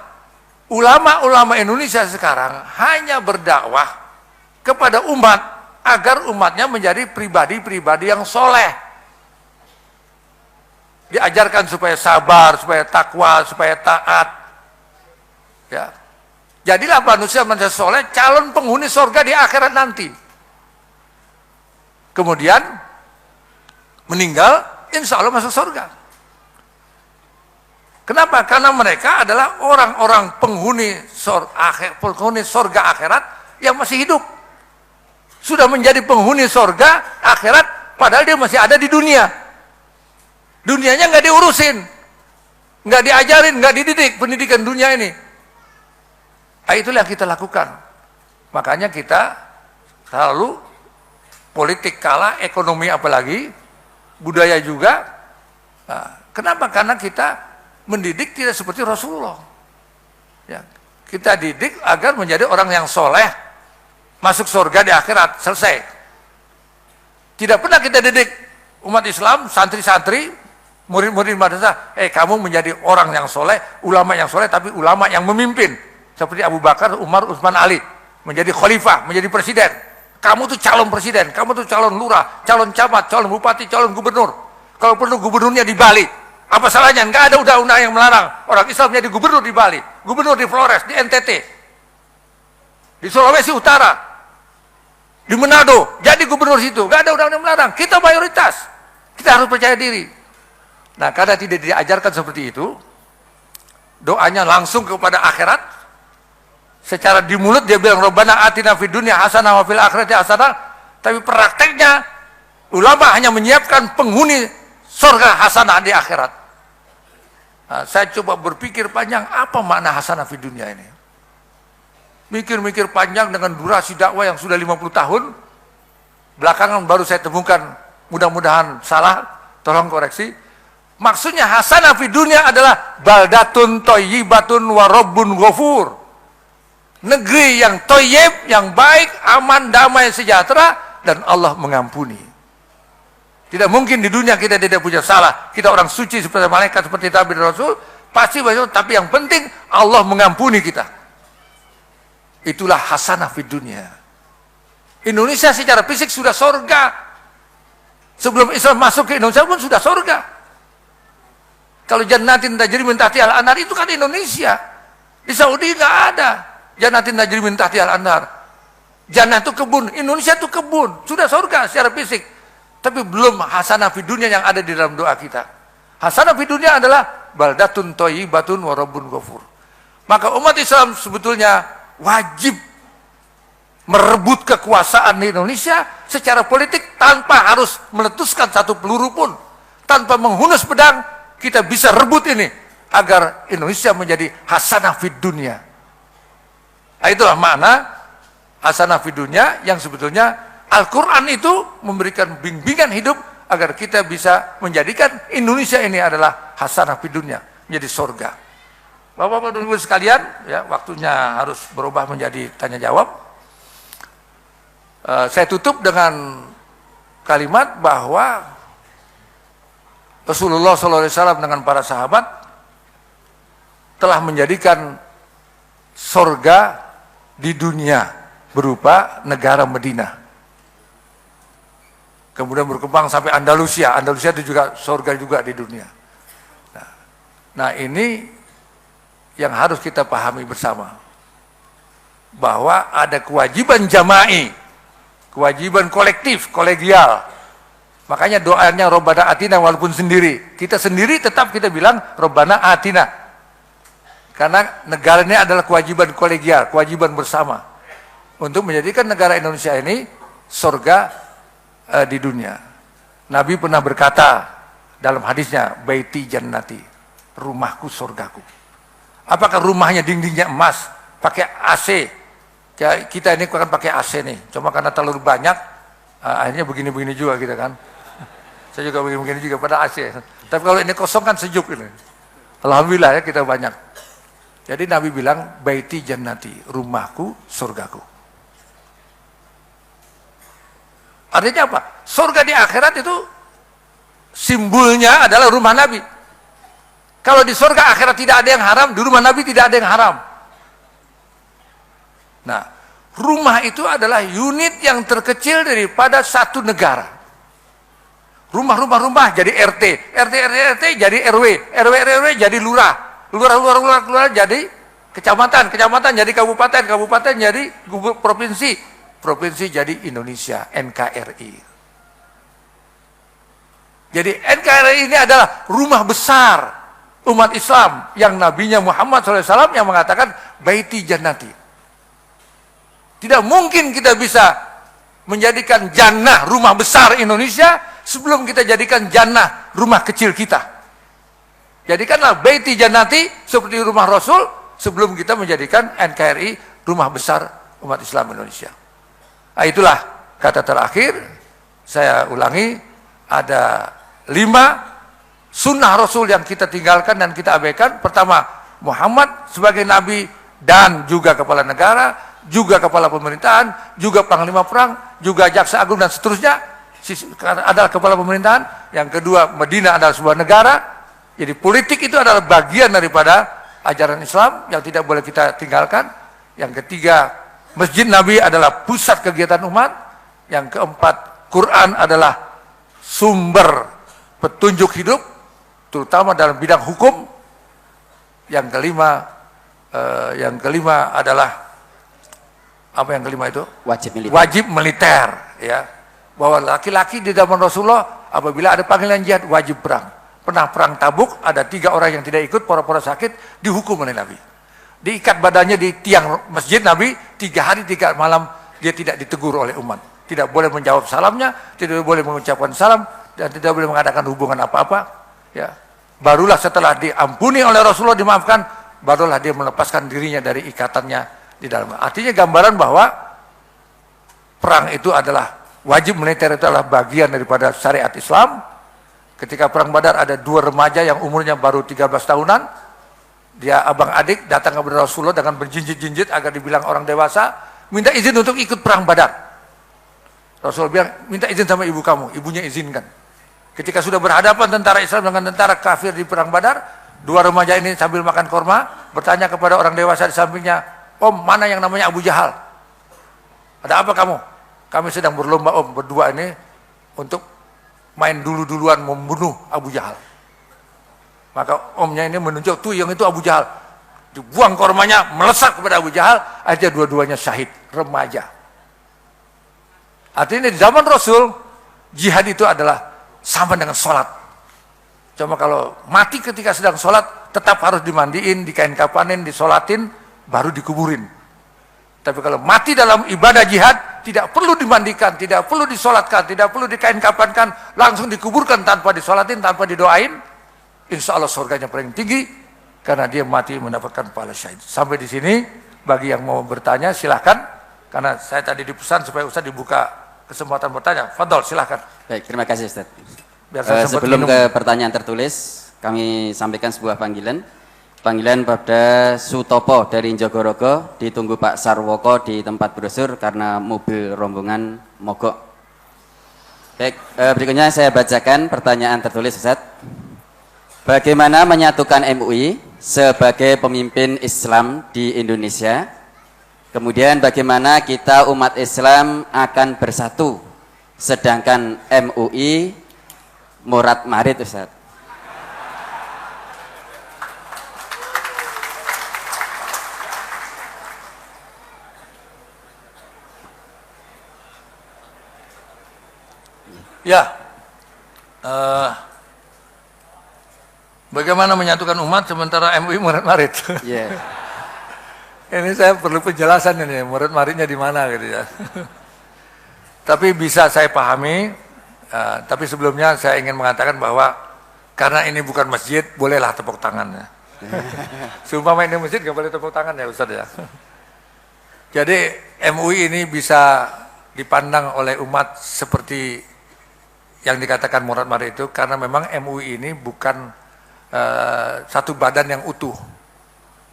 ulama-ulama Indonesia sekarang hanya berdakwah kepada umat agar umatnya menjadi pribadi-pribadi yang soleh. Diajarkan supaya sabar, supaya takwa, supaya taat. Ya, jadilah manusia soleh, calon penghuni surga di akhirat nanti. Kemudian meninggal, insya Allah masuk surga. Kenapa? Karena mereka adalah orang-orang penghuni surga akhirat yang masih hidup. Sudah menjadi penghuni surga akhirat, padahal dia masih ada di dunia. Dunianya nggak diurusin, nggak diajarin, nggak dididik pendidikan dunia ini. Nah, itulah yang kita lakukan. Makanya kita selalu politik kalah, ekonomi apalagi, budaya juga. Nah, kenapa? Karena kita mendidik tidak seperti Rasulullah. Ya, kita didik agar menjadi orang yang soleh, masuk surga di akhirat, selesai. Tidak pernah kita didik umat Islam, santri-santri, murid-murid madrasah, kamu menjadi orang yang soleh, ulama yang soleh, tapi ulama yang memimpin. Seperti Abu Bakar, Umar, Utsman, Ali. Menjadi khalifah, menjadi presiden. Kamu tuh calon presiden, kamu tuh calon lurah, calon camat, calon bupati, calon gubernur. Kalau perlu gubernurnya di Bali. Apa salahnya? Nggak ada undang-undang yang melarang orang Islam menjadi gubernur di Bali, gubernur di Flores, di NTT, di Sulawesi Utara, di Manado, jadi gubernur situ. Nggak ada undang-undang yang melarang. Kita mayoritas. Kita harus percaya diri. Nah, karena tidak diajarkan seperti itu, doanya langsung kepada akhirat. Secara di mulut dia bilang Rabbana atina fid dunya hasanah wa fil akhirati hasanah, tapi prakteknya ulama hanya menyiapkan penghuni surga hasanah di akhirat. Nah, saya coba berpikir panjang apa makna hasanah fid dunya ini. Mikir-mikir panjang dengan durasi dakwah yang sudah 50 tahun. Belakangan baru saya temukan, mudah-mudahan salah, tolong koreksi. Maksudnya hasanah fid dunya adalah baldatun thayyibatun wa rabbun ghafur. Negeri yang thayyib, yang baik, aman, damai, sejahtera, dan Allah mengampuni. Tidak mungkin di dunia kita tidak punya salah. Kita orang suci seperti malaikat, seperti Nabi dan Rasul, pasti banyak, tapi yang penting Allah mengampuni kita. Itulah hasanah fid dunya. Indonesia secara fisik sudah surga. Sebelum Islam masuk ke Indonesia pun sudah surga. Kalau jannatin tajri min tahtiha al-anhar itu kan Indonesia. Di Saudi nggak ada jannatin tajri min tahtiha al-anhar. Jannah itu kebun, Indonesia itu kebun, sudah surga secara fisik. Tapi belum hasanah fid dunya yang ada di dalam doa kita. Hasanah fid dunya adalah baldatun thayyibatun wa rabbun ghafur. Maka umat Islam sebetulnya wajib merebut kekuasaan di Indonesia secara politik tanpa harus meletuskan satu peluru pun, tanpa menghunus pedang. Kita bisa rebut ini agar Indonesia menjadi hasanah fid dunya. Nah, itulah makna hasanah fid dunya yang sebetulnya Al-Quran itu memberikan bimbingan hidup agar kita bisa menjadikan Indonesia ini adalah hasanah fid dunya, menjadi surga. Bapak-bapak dan ibu sekalian, ya, waktunya harus berubah menjadi tanya jawab. Saya tutup dengan kalimat bahwa Rasulullah SAW dengan para sahabat telah menjadikan surga di dunia berupa negara Madinah. Kemudian berkembang sampai Andalusia. Andalusia itu juga surga juga di dunia. Nah, ini yang harus kita pahami bersama. Bahwa ada kewajiban jama'i, kewajiban kolektif, kolegial. Makanya doanya Rabbana atina walaupun sendiri. Kita sendiri tetap kita bilang Rabbana atina. Karena negara ini adalah kewajiban kolegial, kewajiban bersama. Untuk menjadikan negara Indonesia ini surga di dunia. Nabi pernah berkata dalam hadisnya, baiti jannati, rumahku surgaku. Apakah rumahnya dindingnya emas, pakai AC? Ya, kita ini kan pakai AC nih, cuma karena terlalu banyak, akhirnya begini-begini juga kita kan. Saya juga begini-begini juga pada AC. Tapi kalau ini kosong kan sejuk ini. Alhamdulillah ya kita banyak. Jadi Nabi bilang, baiti jannati, rumahku surgaku. Artinya apa? Surga di akhirat itu simbolnya adalah rumah Nabi. Kalau di surga akhirat tidak ada yang haram, di rumah Nabi tidak ada yang haram. Nah, rumah itu adalah unit yang terkecil daripada satu negara. Rumah jadi RT, RT jadi RW, RW jadi lurah, lurah jadi kecamatan jadi kabupaten jadi provinsi jadi Indonesia, NKRI. Jadi NKRI ini adalah rumah besar umat Islam yang nabinya Muhammad SAW yang mengatakan baiti jannati. Tidak mungkin kita bisa menjadikan jannah rumah besar Indonesia sebelum kita jadikan jannah rumah kecil kita. Jadikanlah baiti jannati seperti rumah Rasul sebelum kita menjadikan NKRI rumah besar umat Islam Indonesia. Nah, itulah kata terakhir. Saya ulangi, ada 5 sunnah Rasul yang kita tinggalkan dan kita abaikan. Pertama, Muhammad sebagai Nabi dan juga kepala negara, juga kepala pemerintahan, juga panglima perang, juga jaksa agung dan seterusnya adalah kepala pemerintahan. Yang kedua, Madinah adalah sebuah negara. Jadi politik itu adalah bagian daripada ajaran Islam yang tidak boleh kita tinggalkan. Yang ketiga, Masjid Nabi adalah pusat kegiatan umat. Yang keempat, Quran adalah sumber petunjuk hidup, terutama dalam bidang hukum. Yang kelima adalah apa yang kelima itu? Wajib militer, ya. Bahwa laki-laki di zaman Rasulullah apabila ada panggilan jihad wajib perang. Pernah perang Tabuk, ada 3 orang yang tidak ikut, pura-pura sakit, dihukum oleh Nabi. Diikat badannya di tiang masjid Nabi, 3 hari 3 malam dia tidak ditegur oleh umat. Tidak boleh menjawab salamnya, tidak boleh mengucapkan salam, dan tidak boleh mengadakan hubungan apa-apa. Ya. Barulah setelah diampuni oleh Rasulullah, dimaafkan, barulah dia melepaskan dirinya dari ikatannya di dalam. Artinya gambaran bahwa perang itu adalah, wajib militer itu adalah bagian daripada syariat Islam. Ketika perang Badar ada 2 remaja yang umurnya baru 13 tahunan, dia abang adik datang kepada Rasulullah dengan berjinjit-jinjit agar dibilang orang dewasa, minta izin untuk ikut perang Badar. Rasulullah bilang, minta izin sama ibu kamu, ibunya izinkan. Ketika sudah berhadapan tentara Islam dengan tentara kafir di perang Badar, 2 remaja ini sambil makan korma, bertanya kepada orang dewasa di sampingnya, Om, mana yang namanya Abu Jahal? Ada apa kamu? Kami sedang berlomba Om, berdua ini, untuk main duluan membunuh Abu Jahal. Maka omnya ini menunjuk, tuh yang itu Abu Jahal. Dibuang kormanya, melesak kepada Abu Jahal, aja dua-duanya syahid, remaja. Artinya di zaman Rasul, jihad itu adalah sama dengan sholat. Cuma kalau mati ketika sedang sholat, tetap harus dimandiin, dikain kapanin, disolatin, baru dikuburin. Tapi kalau mati dalam ibadah jihad, tidak perlu dimandikan, tidak perlu disolatkan, tidak perlu dikain kapankan, langsung dikuburkan tanpa disolatin, tanpa didoain. Insya Allah surganya paling tinggi, karena dia mati mendapatkan pahala syahid. Sampai di sini, bagi yang mau bertanya silahkan, karena saya tadi dipesan supaya Ustaz dibuka kesempatan bertanya. Fadol, silahkan. Baik, terima kasih Ustaz. minum. Sebelum ke pertanyaan tertulis, kami sampaikan sebuah panggilan. Panggilan pada Sutopo dari Jogorogo, ditunggu Pak Sarwoko di tempat brosur karena mobil rombongan mogok. Baik, berikutnya saya bacakan pertanyaan tertulis Ustaz. Bagaimana menyatukan MUI sebagai pemimpin Islam di Indonesia? Kemudian bagaimana kita umat Islam akan bersatu sedangkan MUI morat marit Ustaz? Ya, bagaimana menyatukan umat sementara MUI murid-marid? Yeah. Ini saya perlu penjelasan ini, murid-maridnya di mana gitu ya. Tapi bisa saya pahami, tapi sebelumnya saya ingin mengatakan bahwa karena ini bukan masjid, bolehlah tepuk tangan. Seumpama ini masjid nggak boleh tepuk tangan ya Ustaz ya. Jadi MUI ini bisa dipandang oleh umat seperti yang dikatakan Murad Mari itu, karena memang MUI ini bukan satu badan yang utuh,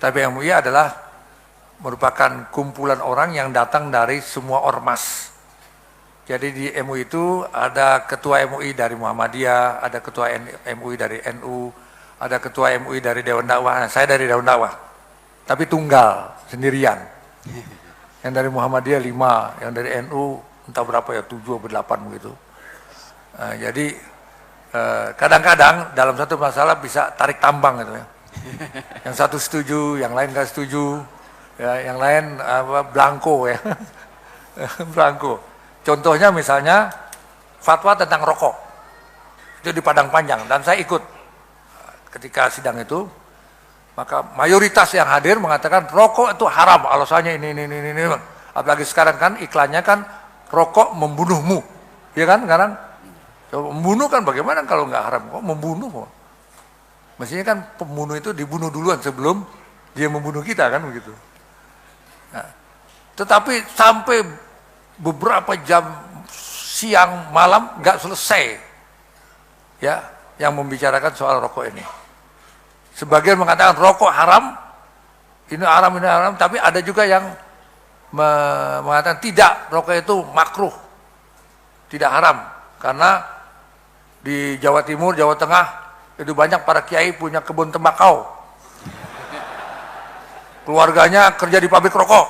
tapi MUI adalah merupakan kumpulan orang yang datang dari semua ormas. Jadi di MUI itu ada ketua MUI dari Muhammadiyah, ada ketua MUI dari NU, ada ketua MUI dari Dewan Dakwah. Nah, saya dari Dewan Dakwah, tapi tunggal sendirian. Yang dari Muhammadiyah 5, yang dari NU entah berapa ya, 7 atau 8 begitu. Jadi kadang-kadang dalam satu masalah bisa tarik tambang gitu ya. Yang satu setuju, yang lain nggak setuju, ya, yang lain blanko ya, blanko. Contohnya misalnya fatwa tentang rokok itu di Padang Panjang dan saya ikut ketika sidang itu, maka mayoritas yang hadir mengatakan rokok itu haram, alasannya ini. Apalagi sekarang kan iklannya kan rokok membunuhmu, ya kan sekarang. Membunuh kan bagaimana kalau nggak haram? Kok membunuh kok? Mestinya kan pembunuh itu dibunuh duluan sebelum dia membunuh kita kan begitu. Nah, tetapi sampai beberapa jam siang malam nggak selesai ya yang membicarakan soal rokok ini. Sebagian mengatakan rokok haram, ini haram, tapi ada juga yang mengatakan tidak, rokok itu makruh, tidak haram, karena di Jawa Timur, Jawa Tengah itu banyak para kiai punya kebun tembakau. Keluarganya kerja di pabrik rokok.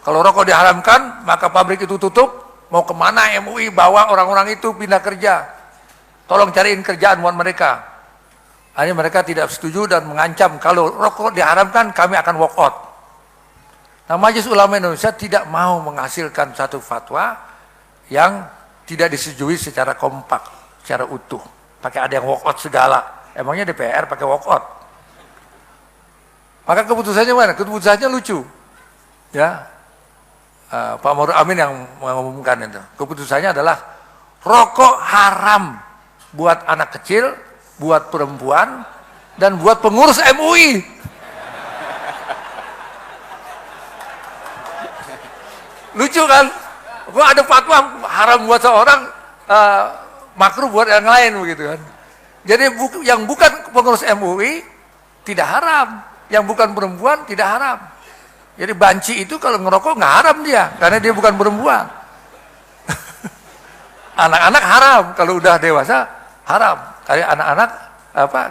Kalau rokok diharamkan, maka pabrik itu tutup. Mau kemana MUI bawa orang-orang itu pindah kerja? Tolong cariin kerjaan buat mereka. Hanya mereka tidak setuju dan mengancam kalau rokok diharamkan kami akan walk out. Nah, Majelis Ulama Indonesia tidak mau menghasilkan satu fatwa yang tidak disetujui secara kompak, secara utuh. Pakai ada yang walk out segala. Emangnya DPR pakai walk out? Maka keputusannya mana? Keputusannya lucu. Ya, Pak Maruf Amin yang mengumumkan itu. Keputusannya adalah rokok haram buat anak kecil, buat perempuan, dan buat pengurus MUI. Lucu kan? Kok ada fatwa haram buat seorang, makruh buat yang lain begitu kan? Jadi yang bukan pengurus MUI tidak haram, yang bukan perempuan tidak haram. Jadi banci itu kalau ngerokok nggak haram dia, karena dia bukan perempuan. Anak-anak haram, kalau udah dewasa haram. Kayak anak-anak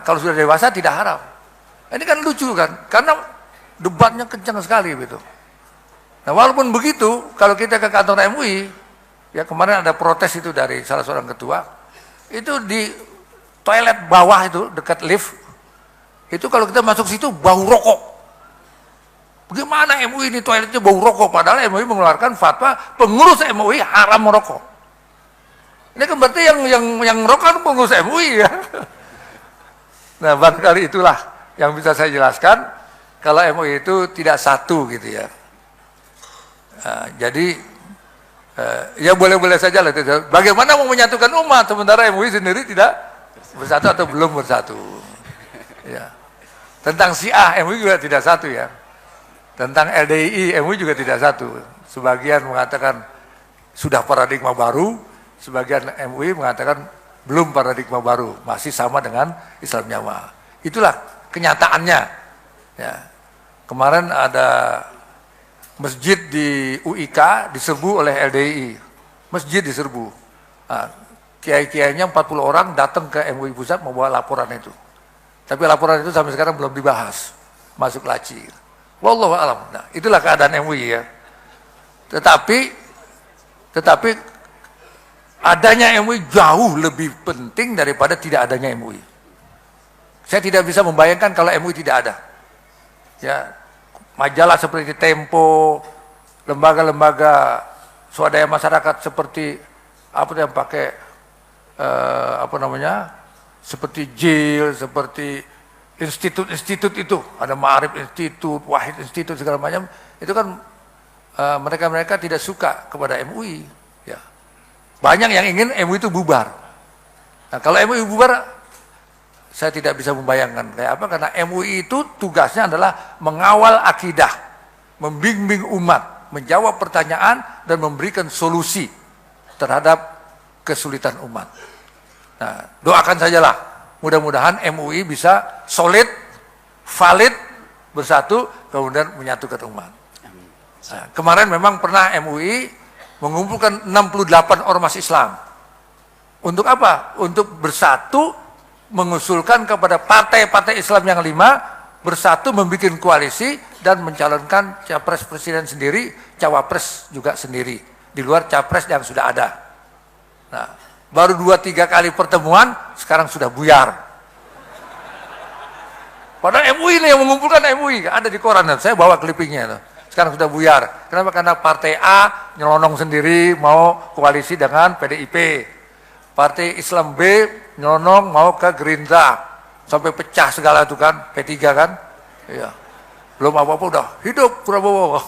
kalau sudah dewasa tidak haram. Ini kan lucu kan? Karena debatnya kencang sekali gitu. Nah, walaupun begitu, kalau kita ke kantor MUI, ya kemarin ada protes itu dari salah seorang ketua, itu di toilet bawah itu dekat lift, itu kalau kita masuk situ bau rokok. Bagaimana MUI ini toiletnya bau rokok, padahal MUI mengeluarkan fatwa pengurus MUI haram merokok. Ini kan berarti yang merokok pengurus MUI ya. Nah, barangkali itulah yang bisa saya jelaskan kalau MUI itu tidak satu gitu ya. Jadi ya boleh-boleh saja lah. Bagaimana mau menyatukan umat sementara MUI sendiri tidak bersatu atau belum bersatu. Ya. Tentang Syiah MUI juga tidak satu ya. Tentang LDII MUI juga tidak satu. Sebagian mengatakan sudah paradigma baru, sebagian MUI mengatakan belum paradigma baru, masih sama dengan Islam Jamaah. Itulah kenyataannya. Ya. Kemarin ada masjid di UIK diserbu oleh LDII. Masjid diserbu. Nah, kiai-kiainya 40 orang datang ke MUI pusat membawa laporan itu. Tapi laporan itu sampai sekarang belum dibahas. Masuk laci. Wallahu a'lam. Nah, itulah keadaan MUI ya. Tetapi adanya MUI jauh lebih penting daripada tidak adanya MUI. Saya tidak bisa membayangkan kalau MUI tidak ada. Ya, majalah seperti Tempo, lembaga-lembaga swadaya masyarakat seperti apa yang pakai seperti JIL, seperti institut-institut itu, ada Ma'arif Institut, Wahid Institut segala macam, itu kan mereka-mereka tidak suka kepada MUI. Ya. Banyak yang ingin MUI itu bubar. Nah, kalau MUI bubar, saya tidak bisa membayangkan kayak apa, karena MUI itu tugasnya adalah mengawal akidah, membimbing umat, menjawab pertanyaan dan memberikan solusi terhadap kesulitan umat. Nah, doakan sajalah mudah-mudahan MUI bisa solid, valid, bersatu, kemudian menyatukan umat. Nah, kemarin memang pernah MUI mengumpulkan 68 ormas Islam. Untuk apa? Untuk bersatu, mengusulkan kepada partai-partai Islam yang 5 bersatu membuat koalisi dan mencalonkan capres presiden sendiri, cawapres juga sendiri di luar capres yang sudah ada. Nah, baru 2-3 kali pertemuan sekarang sudah buyar. Padahal MUI ini yang mengumpulkan, MUI ada di koran, saya bawa clippingnya. Sekarang sudah buyar. Kenapa? Karena partai A nyelonong sendiri mau koalisi dengan PDIP. Partai Islam B nyelonong mau ke Gerindra. Sampai pecah segala itu kan, P3 kan. Iya. Belum apa-apa udah hidup Prabowo.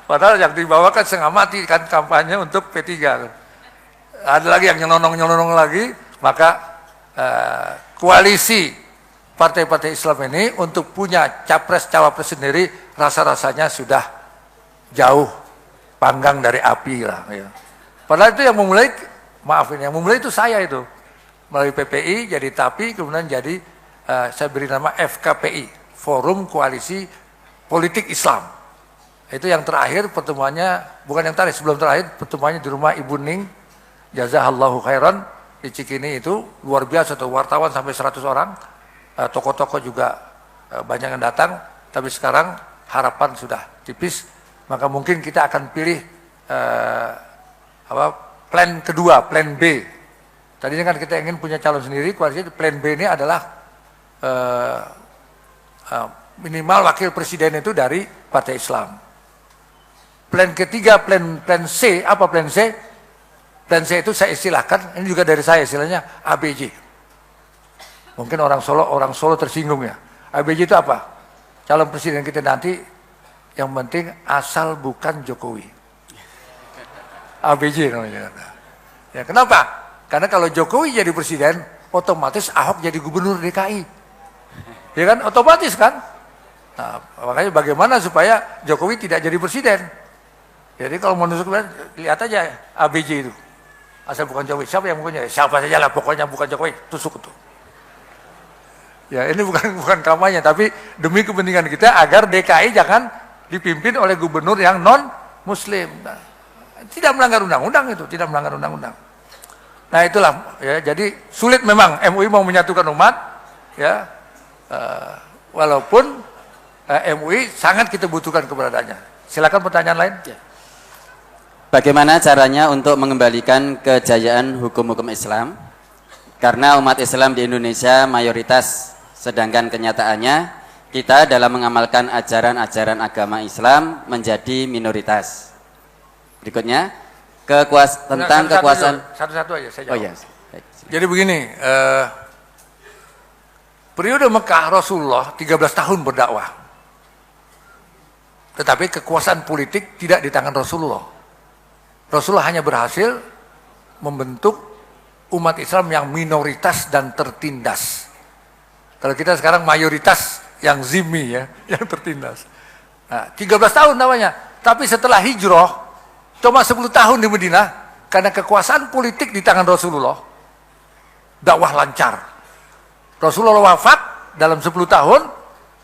Padahal yang dibawakan setengah mati kan kampanye untuk P3 kan. Ada lagi yang nyelonong lagi, maka koalisi partai-partai Islam ini untuk punya capres-cawapres sendiri rasa-rasanya sudah jauh panggang dari api lah. Ya. Padahal itu yang memulai, yang memulai itu saya itu. Melalui PPI, jadi TAPI, kemudian jadi saya beri nama FKPI, Forum Koalisi Politik Islam. Itu yang terakhir pertemuannya, bukan yang terakhir, sebelum terakhir pertemuannya di rumah Ibu Ning, jazakallahu khairan, di Cikini itu, luar biasa tuh, wartawan sampai 100 orang, tokoh-tokoh juga banyak yang datang, tapi sekarang harapan sudah tipis, maka mungkin kita akan pilih plan kedua, plan B. Tadinya kan kita ingin punya calon sendiri, koalisi plan B ini adalah eh, minimal wakil presiden itu dari Partai Islam. Plan ketiga, plan C, apa plan C? Plan C itu saya istilahkan, ini juga dari saya istilahnya ABJ. Mungkin orang Solo tersinggung ya. ABJ itu apa? Calon presiden kita nanti yang penting asal bukan Jokowi. ABJ namanya. Ya, kenapa? Karena kalau Jokowi jadi presiden, otomatis Ahok jadi gubernur DKI. Ya kan? Otomatis kan? Nah, makanya bagaimana supaya Jokowi tidak jadi presiden? Jadi kalau menusuk, lihat aja ABJ itu. Asal bukan Jokowi. Siapa yang bukannya? Siapa saja lah, pokoknya bukan Jokowi. Tusuk itu. Ya ini bukan kampanye, tapi demi kepentingan kita agar DKI jangan dipimpin oleh gubernur yang non-muslim. Nah, tidak melanggar undang-undang itu, tidak melanggar undang-undang. Nah itulah, ya, jadi sulit memang MUI mau menyatukan umat, ya, walaupun MUI sangat kita butuhkan keberadaannya. Silakan pertanyaan lain. Ya. Bagaimana caranya untuk mengembalikan kejayaan hukum-hukum Islam? Karena umat Islam di Indonesia mayoritas, sedangkan kenyataannya kita dalam mengamalkan ajaran-ajaran agama Islam menjadi minoritas. Berikutnya, tentang kekuasaan. Satu-satu aja saya jawab. Oh ya. Jadi begini, periode Mekah Rasulullah 13 tahun berdakwah. Tetapi kekuasaan politik tidak di tangan Rasulullah. Rasulullah hanya berhasil membentuk umat Islam yang minoritas dan tertindas. Kalau kita sekarang mayoritas yang zimmi ya, yang tertindas. Nah, 13 tahun namanya. Tapi setelah hijrah, cuma 10 tahun di Madinah, karena kekuasaan politik di tangan Rasulullah, dakwah lancar. Rasulullah wafat dalam 10 tahun,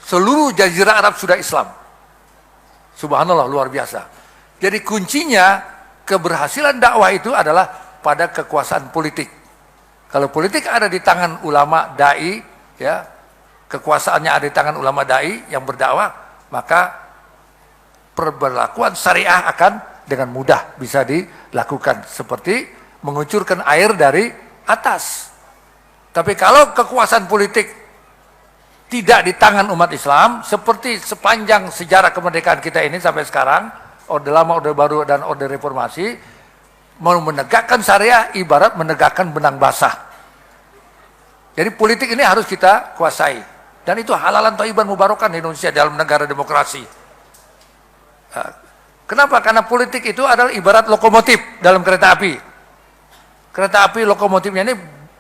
seluruh jazirah Arab sudah Islam. Subhanallah, luar biasa. Jadi kuncinya keberhasilan dakwah itu adalah pada kekuasaan politik. Kalau politik ada di tangan ulama dai, ya, kekuasaannya ada di tangan ulama dai yang berdakwah, maka perberlakuan syariah akan dengan mudah bisa dilakukan, seperti mengucurkan air dari atas. Tapi kalau kekuasaan politik tidak di tangan umat Islam, seperti sepanjang sejarah kemerdekaan kita ini sampai sekarang, Orde Lama, Orde Baru, dan Orde Reformasi, mau menegakkan syariah ibarat menegakkan benang basah. Jadi politik ini harus kita kuasai. Dan itu halalan thayyiban mubarakan di Indonesia dalam negara demokrasi. Kenapa? Karena politik itu adalah ibarat lokomotif dalam kereta api. Kereta api lokomotifnya ini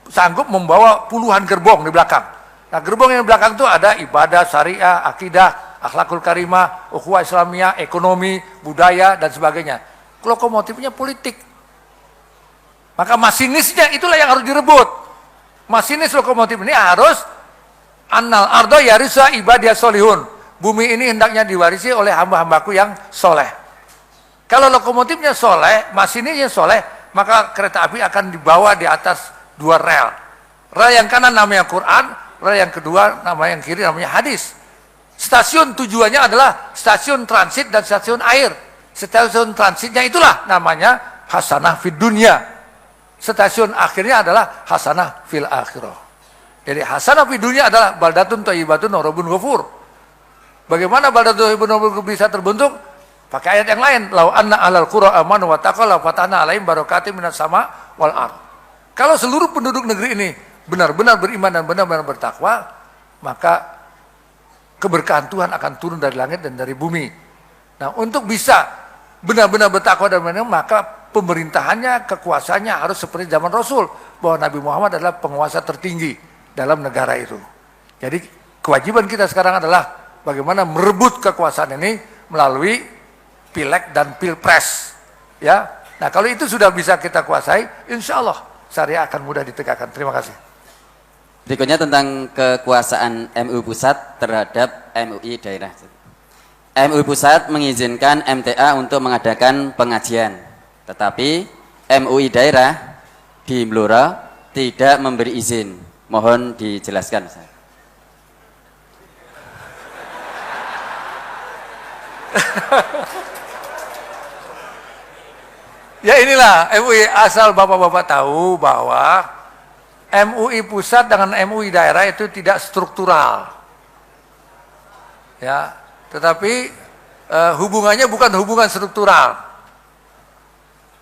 sanggup membawa puluhan gerbong di belakang. Nah, gerbong yang di belakang itu ada ibadah, syariah, akidah, akhlakul karimah, ukhuwah Islamiyah, ekonomi, budaya, dan sebagainya. Lokomotifnya politik. Maka masinisnya itulah yang harus direbut. Masinis lokomotif ini harus annal ardo yarisa ibadiyah solihun. Bumi ini hendaknya diwarisi oleh hamba-hambaku yang soleh. Kalau lokomotifnya soleh, masinisnya soleh, maka kereta api akan dibawa di atas dua rel. Rel yang kanan namanya Quran, rel yang kedua namanya yang kiri namanya hadis. Stasiun tujuannya adalah stasiun transit dan stasiun air. Stasiun transitnya itulah namanya hasanah fid dunya. Stasiun akhirnya adalah hasanah fil akhirah. Jadi hasanah fid dunya adalah baldatun thayyibatun wa rabbun ghafur. Bagaimana baldatun thayyibatun wa rabbun ghafur bisa terbentuk? Pakai ayat yang lain. Lau anna ahlal qura amanu wa taqaw la fatahna alaihim barakatim minas sama wal ardh. Kalau seluruh penduduk negeri ini benar-benar beriman dan benar-benar bertakwa, maka keberkahan Tuhan akan turun dari langit dan dari bumi. Nah, untuk bisa benar-benar bertakwa dan benar, maka pemerintahannya, kekuasaannya harus seperti zaman Rasul, bahwa Nabi Muhammad adalah penguasa tertinggi dalam negara itu. Jadi kewajiban kita sekarang adalah bagaimana merebut kekuasaan ini melalui pileg dan pilpres. Ya, nah kalau itu sudah bisa kita kuasai, insya Allah syariah akan mudah ditegakkan. Terima kasih. Berikutnya tentang kekuasaan MUI Pusat terhadap MUI daerah. MUI Pusat mengizinkan MTA untuk mengadakan pengajian, tetapi MUI daerah di Blora tidak memberi izin. Mohon dijelaskan. Ya inilah MUI, asal bapak-bapak tahu bahwa MUI pusat dengan MUI daerah itu tidak struktural. Ya, tetapi hubungannya bukan hubungan struktural.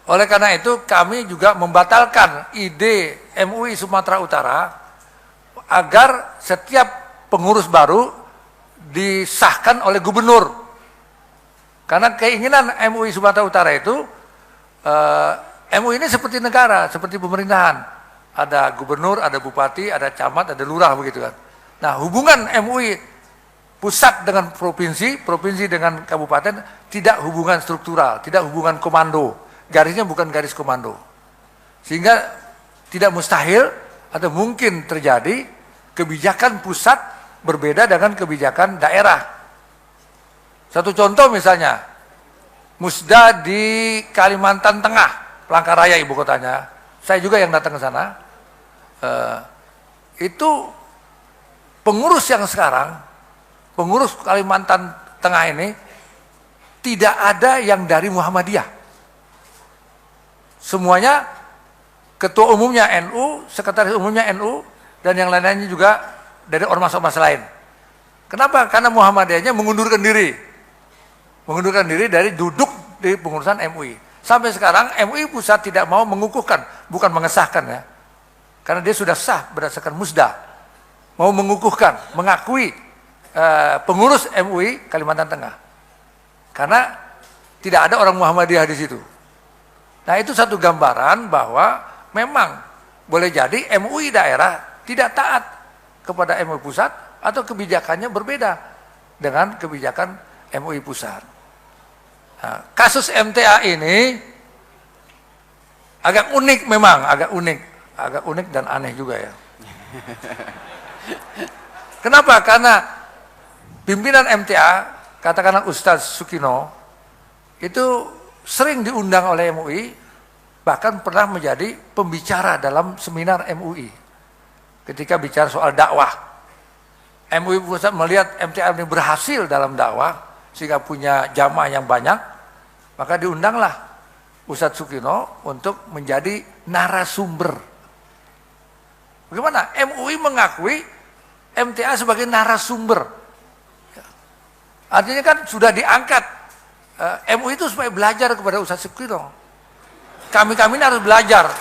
Oleh karena itu kami juga membatalkan ide MUI Sumatera Utara agar setiap pengurus baru disahkan oleh gubernur. Karena keinginan MUI Sumatera Utara itu, MUI ini seperti negara, seperti pemerintahan. Ada gubernur, ada bupati, ada camat, ada lurah begitu kan. Nah, hubungan MUI pusat dengan provinsi, provinsi dengan kabupaten tidak hubungan struktural, tidak hubungan komando. Garisnya bukan garis komando. Sehingga tidak mustahil atau mungkin terjadi kebijakan pusat berbeda dengan kebijakan daerah. Satu contoh misalnya, Musda di Kalimantan Tengah, Palangkaraya ibu kotanya. Saya juga yang datang ke sana. Itu pengurus yang sekarang, pengurus Kalimantan Tengah ini tidak ada yang dari Muhammadiyah. Semuanya ketua umumnya NU, sekretaris umumnya NU, dan yang lain-lainnya juga dari ormas-ormas lain. Kenapa? Karena Muhammadiyahnya mengundurkan diri. Mengundurkan diri dari duduk di pengurusan MUI. Sampai sekarang MUI pusat tidak mau mengukuhkan, bukan mengesahkan ya. Karena dia sudah sah berdasarkan musda. Mau mengukuhkan, mengakui pengurus MUI Kalimantan Tengah. Karena tidak ada orang Muhammadiyah di situ. Nah, itu satu gambaran bahwa memang boleh jadi MUI daerah tidak taat kepada MUI pusat atau kebijakannya berbeda dengan kebijakan MUI pusat. Nah, kasus MTA ini agak unik memang, agak unik dan aneh juga ya. Kenapa? Karena pimpinan MTA, katakanlah Ustadz Sukino, itu sering diundang oleh MUI, bahkan pernah menjadi pembicara dalam seminar MUI. Ketika bicara soal dakwah, MUI pusat melihat MTA ini berhasil dalam dakwah, sehingga punya jamaah yang banyak, maka diundanglah Ustadz Sukino untuk menjadi narasumber. Bagaimana? MUI mengakui MTA sebagai narasumber. Artinya kan sudah diangkat. MUI itu supaya belajar kepada Ustadz Sukino. Kami ini harus belajar.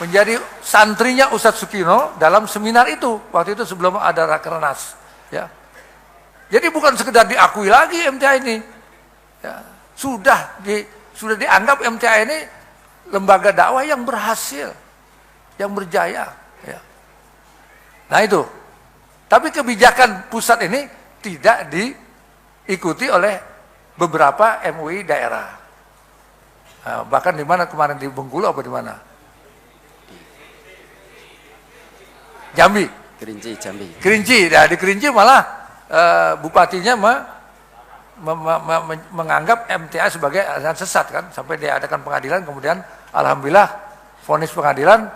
Menjadi santrinya Ustadz Sukino dalam seminar itu. Waktu itu sebelum ada Rakernas. Ya. Jadi bukan sekedar diakui lagi MTA ini. Ya. Sudah dianggap MTA ini lembaga dakwah yang berhasil, yang berjaya. Ya. Nah itu. Tapi kebijakan pusat ini tidak diikuti oleh beberapa MUI daerah. Nah, bahkan di mana kemarin di Bengkulu apa di mana? Jambi. Jambi. Kerinci. Nah, di Kerinci malah bupatinya menganggap MTA sebagai aliran sesat kan, sampai diadakan pengadilan, kemudian alhamdulillah vonis pengadilan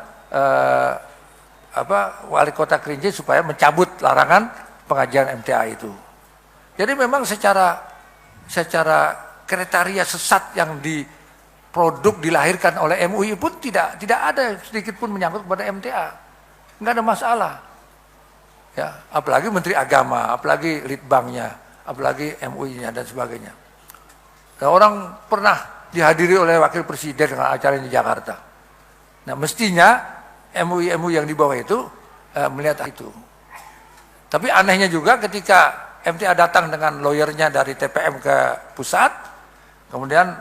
wali kota Kerinci supaya mencabut larangan pengajian MTA itu. Jadi memang secara kriteria sesat yang dilahirkan oleh MUI pun tidak ada sedikit pun menyangkut kepada MTA. Enggak ada masalah. Ya, apalagi Menteri Agama, apalagi Litbangnya, apalagi MUI-nya dan sebagainya. Nah, orang pernah dihadiri oleh Wakil Presiden dengan acara di Jakarta. Nah, mestinya MUI yang di bawah itu melihat itu. Tapi anehnya juga ketika MTA datang dengan lawyernya dari TPM ke pusat, kemudian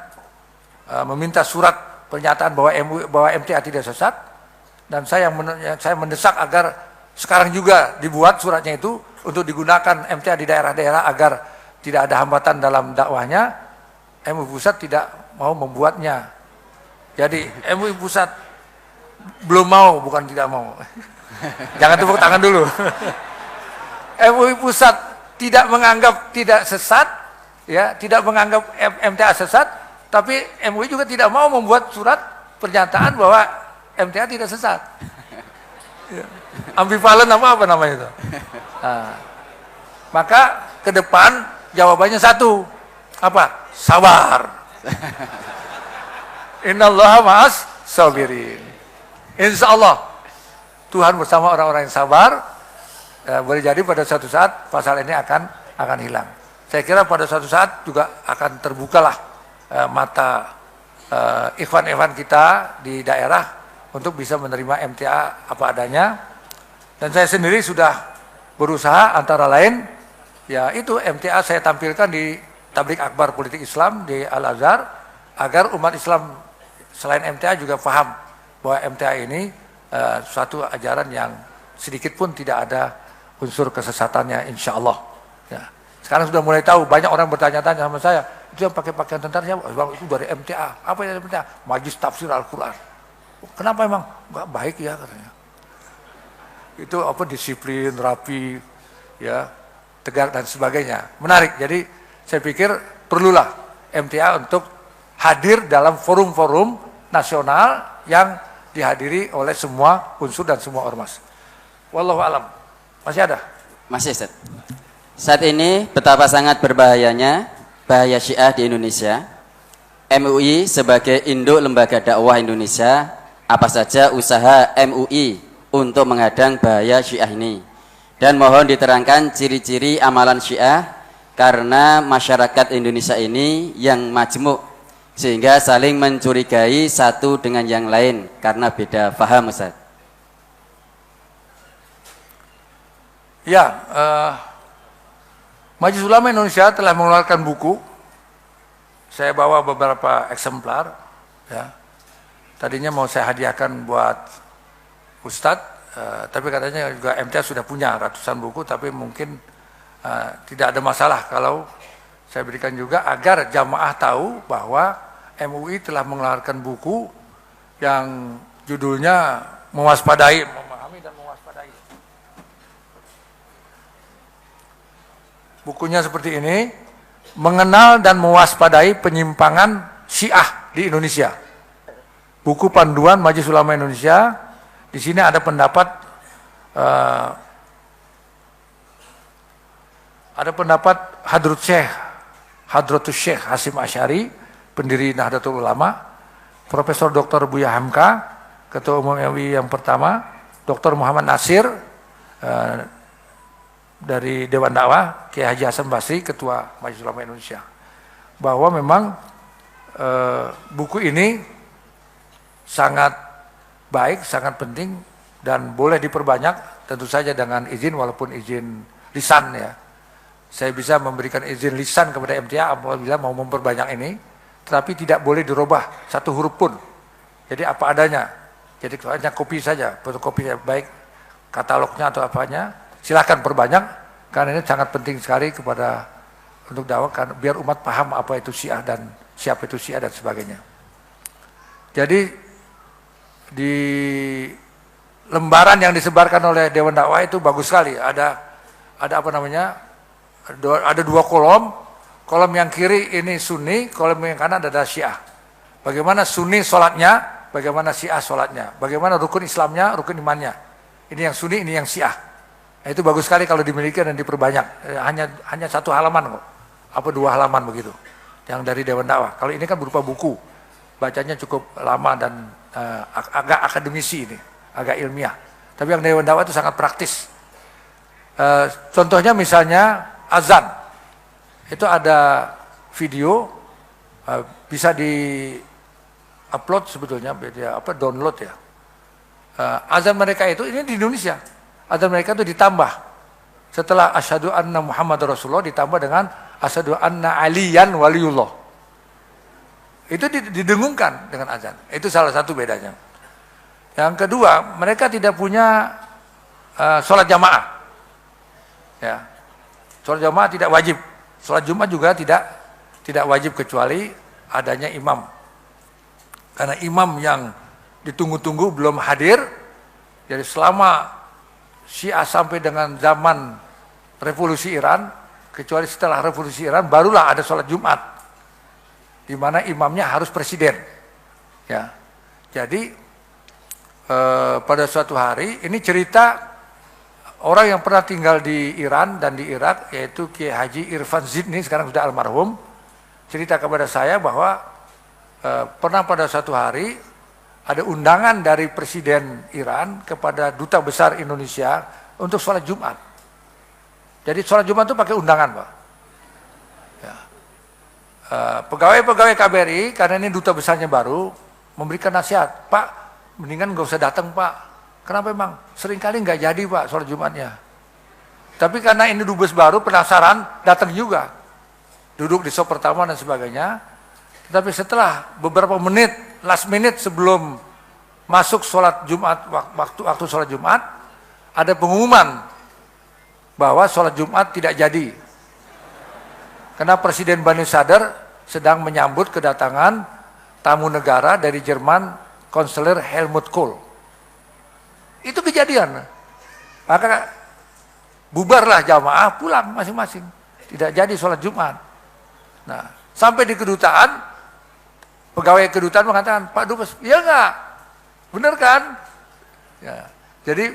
meminta surat pernyataan bahwa MTA tidak sesat, dan saya mendesak agar sekarang juga dibuat suratnya itu untuk digunakan MTA di daerah-daerah agar tidak ada hambatan dalam dakwahnya. MUI pusat tidak mau membuatnya. Jadi MUI pusat belum mau, bukan tidak mau. Jangan tepuk tangan dulu. MUI pusat tidak menganggap tidak sesat, ya, tidak menganggap MTA sesat, tapi MUI juga tidak mau membuat surat pernyataan bahwa MTA tidak sesat. Ya. Ambivalen apa namanya itu? Nah, maka ke depan jawabannya satu, apa? Sabar. Innallaha ma'as sabirin. Insya Allah Tuhan bersama orang-orang yang sabar. Boleh jadi pada suatu saat pasal ini akan hilang. Saya kira pada suatu saat juga akan terbukalah mata ikhwan-ikhwan kita di daerah untuk bisa menerima MTA apa adanya. Dan saya sendiri sudah berusaha antara lain, ya itu MTA saya tampilkan di Tablik Akbar Politik Islam di Al-Azhar, agar umat Islam selain MTA juga paham bahwa MTA ini suatu ajaran yang sedikit pun tidak ada unsur kesesatannya, insya Allah. Ya. Sekarang sudah mulai tahu, banyak orang bertanya-tanya sama saya, itu yang pakai pakaian tentara siapa? Bang, itu dari MTA. Apa yang MTA? Majlis Tafsir Al-Quran. Kenapa emang? Nggak baik ya katanya. Itu apa, disiplin, rapi, ya, tegak dan sebagainya. Menarik. Jadi saya pikir perlulah MTA untuk hadir dalam forum-forum nasional yang dihadiri oleh semua unsur dan semua ormas. Wallahu alam. Masih ada? Masih, Ustaz. Saat ini betapa sangat berbahayanya bahaya Syiah di Indonesia. MUI sebagai induk lembaga dakwah Indonesia, apa saja usaha MUI untuk menghadang bahaya Syiah ini? Dan mohon diterangkan ciri-ciri amalan Syiah, karena masyarakat Indonesia ini yang majmuk sehingga saling mencurigai satu dengan yang lain karena beda paham, Ustaz. Ya, Majelis Ulama Indonesia telah mengeluarkan buku. Saya bawa beberapa eksemplar. Ya. Tadinya mau saya hadiahkan buat Ustadz, tapi katanya juga MTA sudah punya ratusan buku, tapi mungkin tidak ada masalah kalau saya berikan juga agar jamaah tahu bahwa MUI telah mengeluarkan buku yang judulnya Mewaspadai, Memahami dan Mewaspadai. Bukunya seperti ini, Mengenal dan Mewaspadai Penyimpangan Syiah di Indonesia. Buku panduan Majelis Ulama Indonesia. Di sini ada pendapat Hadratus Syekh Hasim Asy'ari, pendiri Nahdlatul Ulama, Profesor Dr. Buya Hamka, Ketua Umum MUI yang pertama, Dr. Muhammad Nasir dari Dewan Dakwah, Kiai Haji Hasan Basri, Ketua Majelis Ulama Indonesia, bahwa memang buku ini sangat baik, sangat penting dan boleh diperbanyak, tentu saja dengan izin, walaupun izin lisan ya. Saya bisa memberikan izin lisan kepada MTA apabila mau memperbanyak ini, tetapi tidak boleh dirubah satu huruf pun. Jadi apa adanya. Jadi hanya kopi saja, fotokopi baik katalognya atau apanya, silakan perbanyak, karena ini sangat penting sekali kepada untuk dakwah, biar umat paham apa itu Syiah dan siapa itu Syiah dan sebagainya. Jadi di lembaran yang disebarkan oleh Dewan Dakwah itu bagus sekali. Ada apa namanya? Ada dua kolom. Kolom yang kiri ini Sunni, kolom yang kanan adalah Syiah. Bagaimana Sunni sholatnya, bagaimana Syiah sholatnya, bagaimana rukun Islamnya, rukun imannya. Ini yang Sunni, ini yang Syiah. Nah, itu bagus sekali kalau dimiliki dan diperbanyak. Hanya satu halaman kok, apa dua halaman begitu, yang dari Dewan Dakwah. Kalau ini kan berupa buku, bacanya cukup lama dan agak akademisi ini, agak ilmiah. Tapi yang Dewan Dakwah itu sangat praktis. Contohnya misalnya azan, itu ada video, bisa di upload sebetulnya, download ya. Azan mereka itu ini di Indonesia. Azan mereka itu ditambah setelah asyhadu anna Muhammad Rasulullah ditambah dengan asyhadu anna aliyan waliullah. Itu didengungkan dengan azan. Itu salah satu bedanya. Yang kedua, mereka tidak punya sholat jamaah. Ya. Sholat jamaah tidak wajib. Sholat Jumat juga tidak wajib kecuali adanya imam. Karena imam yang ditunggu-tunggu belum hadir. Jadi selama Syiah sampai dengan zaman revolusi Iran, kecuali setelah revolusi Iran barulah ada sholat Jumat, di mana imamnya harus presiden. Ya, jadi pada suatu hari ini cerita orang yang pernah tinggal di Iran dan di Irak, yaitu Kiai Haji Irfan Zidni, sekarang sudah almarhum, cerita kepada saya bahwa pernah pada suatu hari ada undangan dari Presiden Iran kepada Duta Besar Indonesia untuk sholat Jumat. Jadi sholat Jumat itu pakai undangan, Pak. Ya. Pegawai-pegawai KBRI, karena ini duta besarnya baru, memberikan nasihat, Pak, mendingan nggak usah datang, Pak. Kenapa emang? Seringkali nggak jadi, Pak, sholat Jumatnya. Tapi karena ini dubes baru, penasaran, datang juga. Duduk di sop pertama dan sebagainya. Tapi setelah beberapa menit, last minute sebelum masuk sholat Jumat, waktu sholat Jumat, ada pengumuman bahwa sholat Jumat tidak jadi. Karena Presiden Bani Sadr sedang menyambut kedatangan tamu negara dari Jerman, konselor Helmut Kohl. Itu kejadian. Maka bubarlah jamaah, pulang masing-masing. Tidak jadi sholat Jumat. Nah, sampai di kedutaan, pegawai kedutaan mengatakan, Pak Dubes, iya enggak? Benar kan? Ya. Jadi,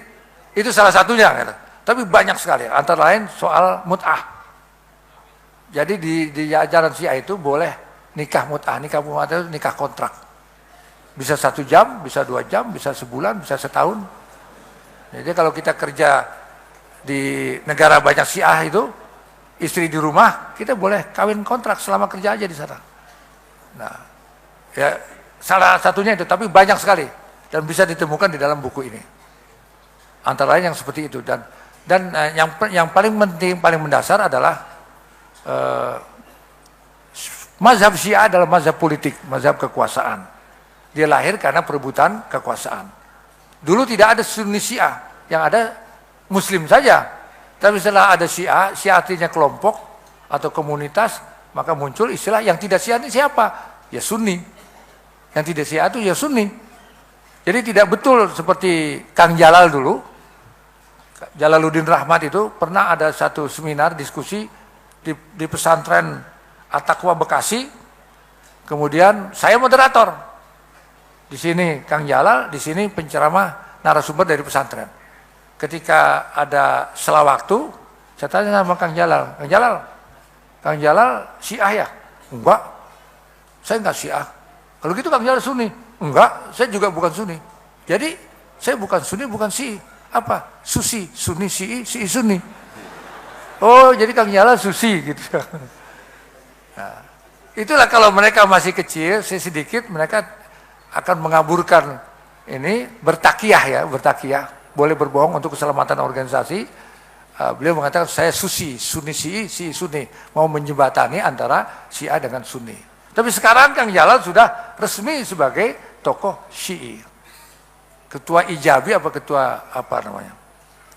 itu salah satunya. Gitu. Tapi banyak sekali, antara lain soal mut'ah. Jadi di ajaran Syiah itu boleh nikah mut'ah. Nikah mut'ah itu nikah kontrak. Bisa 1 jam, bisa 2 jam, bisa sebulan, bisa setahun. Jadi kalau kita kerja di negara banyak Syiah itu, istri di rumah, kita boleh kawin kontrak selama kerja aja di sana. Nah, ya salah satunya itu, tapi banyak sekali dan bisa ditemukan di dalam buku ini. Antara lain yang seperti itu dan yang paling penting, paling mendasar adalah mazhab Syiah adalah mazhab politik, mazhab kekuasaan. Dia lahir karena perebutan kekuasaan. Dulu tidak ada Sunni Syiah, yang ada Muslim saja, tapi setelah ada Syiah, Syiah artinya kelompok atau komunitas, maka muncul istilah yang tidak Syiah ini siapa? Ya Sunni. Yang tidak Syiah itu ya Sunni. Jadi tidak betul seperti Kang Jalal dulu, Jalaluddin Rahmat itu pernah ada satu seminar diskusi di pesantren At-Taqwa Bekasi, kemudian saya moderator. Di sini Kang Jalal, di sini penceramah narasumber dari pesantren. Ketika ada sela waktu, saya tanya sama Kang Jalal, Kang Jalal Syiah ya? Enggak, saya enggak Syiah. Kalau gitu Kang Jalal Sunni? Enggak, saya juga bukan Sunni. Jadi saya bukan Sunni, bukan Syi'i. Apa? Susi, Sunni, Syi'i, Syi'i Sunni. Oh, jadi Kang Jalal Susi gitu. Nah, itulah kalau mereka masih kecil, sedikit mereka akan mengaburkan ini bertakiyah ya, bertakiyah. Boleh berbohong untuk keselamatan organisasi. Beliau mengatakan saya Susi, Sunni Syi'i, Syi'i Sunni, mau menjembatani antara Syiah dengan Sunni. Tapi sekarang Kang Jalal sudah resmi sebagai tokoh Syi'i, ketua Ijabi apa ketua apa namanya.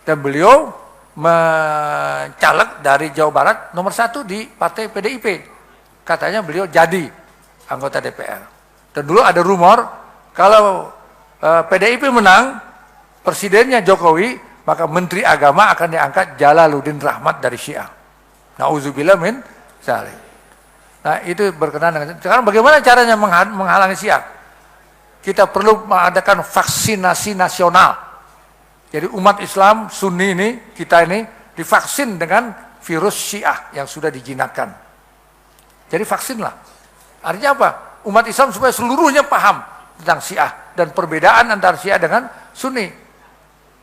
Dan beliau mencaleg dari Jawa Barat nomor 1 di partai PDIP. Katanya beliau jadi anggota DPR. Dan dulu ada rumor kalau PDIP menang, presidennya Jokowi, maka Menteri Agama akan diangkat Jalaluddin Rahmat dari Syiah. Nauzubillah min dzalik. Nah, itu berkenaan dengan sekarang bagaimana caranya menghalangi Syiah? Kita perlu mengadakan vaksinasi nasional. Jadi umat Islam Sunni ini, kita ini divaksin dengan virus Syiah yang sudah dijinakkan. Jadi vaksinlah. Artinya apa? Umat Islam supaya seluruhnya paham tentang Syiah dan perbedaan antara Syiah dengan Sunni.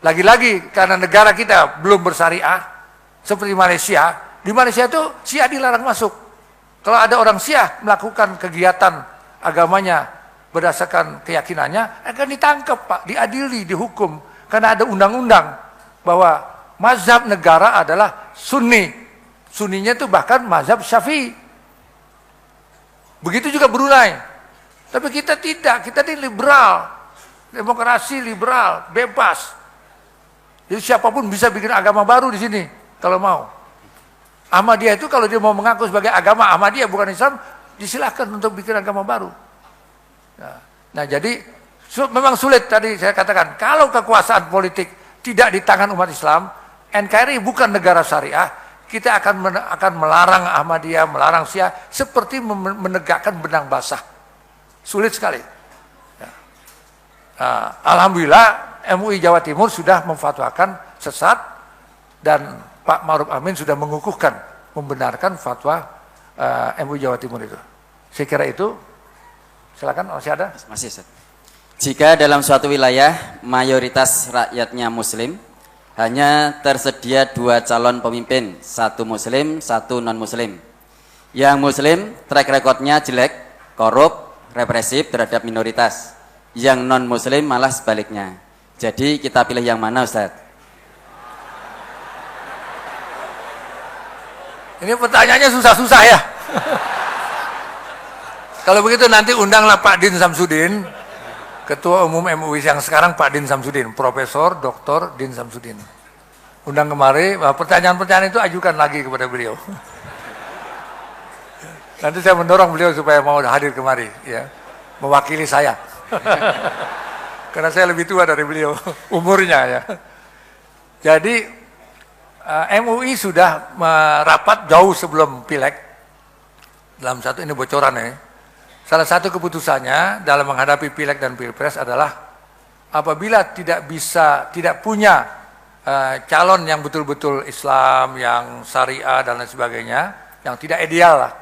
Lagi-lagi karena negara kita belum bersyariah seperti Malaysia. Di Malaysia itu Syiah dilarang masuk. Kalau ada orang Syiah melakukan kegiatan agamanya berdasarkan keyakinannya, akan ditangkap Pak, diadili, dihukum. Karena ada undang-undang bahwa mazhab negara adalah Sunni. Sunninya itu bahkan mazhab Syafi'i. Begitu juga Brunei. Tapi kita tidak, kita ini liberal. Demokrasi liberal, bebas. Jadi siapapun bisa bikin agama baru di sini kalau mau. Ahmadiyah itu kalau dia mau mengaku sebagai agama Ahmadiyah bukan Islam, disilahkan untuk bikin agama baru. Nah jadi memang sulit tadi saya katakan, kalau kekuasaan politik tidak di tangan umat Islam, NKRI bukan negara syariah, kita akan melarang Ahmadiyah, melarang Syiah seperti menegakkan benang basah. Sulit sekali. Nah, alhamdulillah MUI Jawa Timur sudah memfatwakan sesat dan Pak Ma'ruf Amin sudah mengukuhkan, membenarkan fatwa MUI Jawa Timur itu. Saya kira itu. Silakan, masih ada? Masih, Ustaz. Jika dalam suatu wilayah mayoritas rakyatnya muslim, hanya tersedia 2 calon pemimpin, 1 muslim, 1 non-muslim. Yang muslim track recordnya jelek, korup, represif terhadap minoritas. Yang non-muslim malah sebaliknya. Jadi kita pilih yang mana, Ustaz? Ini pertanyaannya susah-susah ya. Kalau begitu nanti undanglah Pak Din Samsudin, Ketua Umum MUI yang sekarang, Pak Din Samsudin, Profesor Dr. Din Samsudin. Undang kemari, pertanyaan-pertanyaan itu ajukan lagi kepada beliau. Nanti saya mendorong beliau supaya mau hadir kemari, ya, mewakili saya. Karena saya lebih tua dari beliau, umurnya ya. Jadi MUI sudah merapat jauh sebelum Pileg. Dalam satu ini bocoran ya. Salah satu keputusannya dalam menghadapi Pileg dan Pilpres adalah apabila tidak punya calon yang betul-betul Islam, yang syariah dan lain sebagainya, yang tidak ideal lah,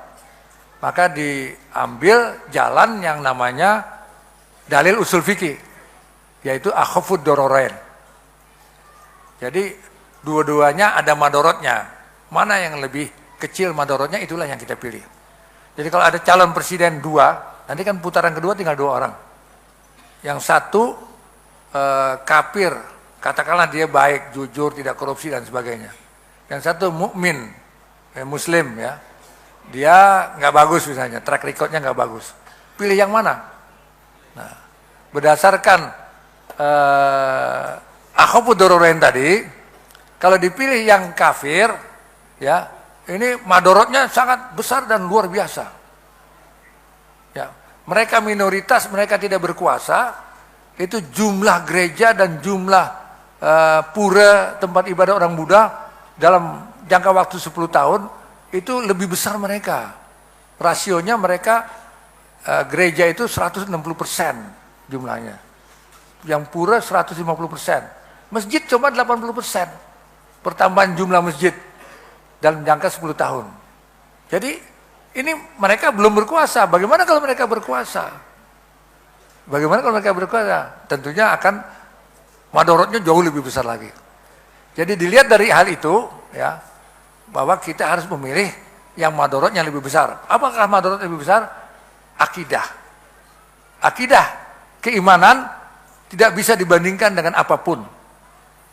maka diambil jalan yang namanya dalil usul fikih, yaitu akhafud dororain. Jadi dua-duanya ada madorotnya, mana yang lebih kecil madorotnya itulah yang kita pilih. Jadi kalau ada calon presiden 2, nanti kan putaran kedua tinggal 2 orang. Yang satu kafir, katakanlah dia baik, jujur, tidak korupsi dan sebagainya. Yang satu mukmin, muslim ya, dia nggak bagus misalnya, track recordnya nggak bagus. Pilih yang mana? Nah, berdasarkan akhafud dororain tadi, kalau dipilih yang kafir, ya, ini madorotnya sangat besar dan luar biasa. Ya, mereka minoritas, mereka tidak berkuasa, itu jumlah gereja dan jumlah pura tempat ibadah orang Buddha dalam jangka waktu 10 tahun itu lebih besar mereka. Rasionya mereka gereja itu 160% jumlahnya. Yang pura 150%. Masjid cuma 80%. Pertambahan jumlah masjid dalam jangka 10 tahun. Jadi ini mereka belum berkuasa. Bagaimana kalau mereka berkuasa? Bagaimana kalau mereka berkuasa? Tentunya akan madorotnya jauh lebih besar lagi. Jadi dilihat dari hal itu, ya, bahwa kita harus memilih yang madorotnya lebih besar. Apakah madorot lebih besar? Akidah. Akidah, keimanan tidak bisa dibandingkan dengan apapun.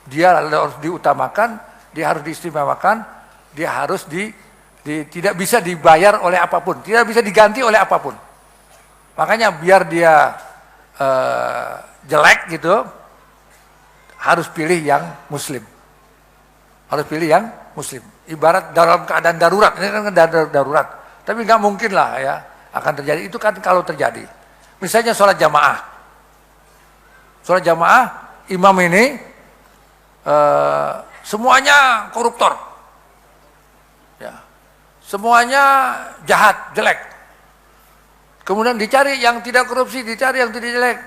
Dia harus diutamakan, dia harus diistimewakan. Dia harus tidak bisa dibayar oleh apapun, tidak bisa diganti oleh apapun. Makanya biar dia jelek gitu, harus pilih yang muslim. Harus pilih yang muslim. Ibarat dalam keadaan darurat, ini kan darurat. Tapi nggak mungkin lah ya akan terjadi. Itu kan kalau terjadi. Misalnya sholat jamaah. Sholat jamaah, imam ini semuanya koruptor. Ya. Semuanya jahat, jelek. Kemudian dicari yang tidak korupsi, dicari yang tidak jelek.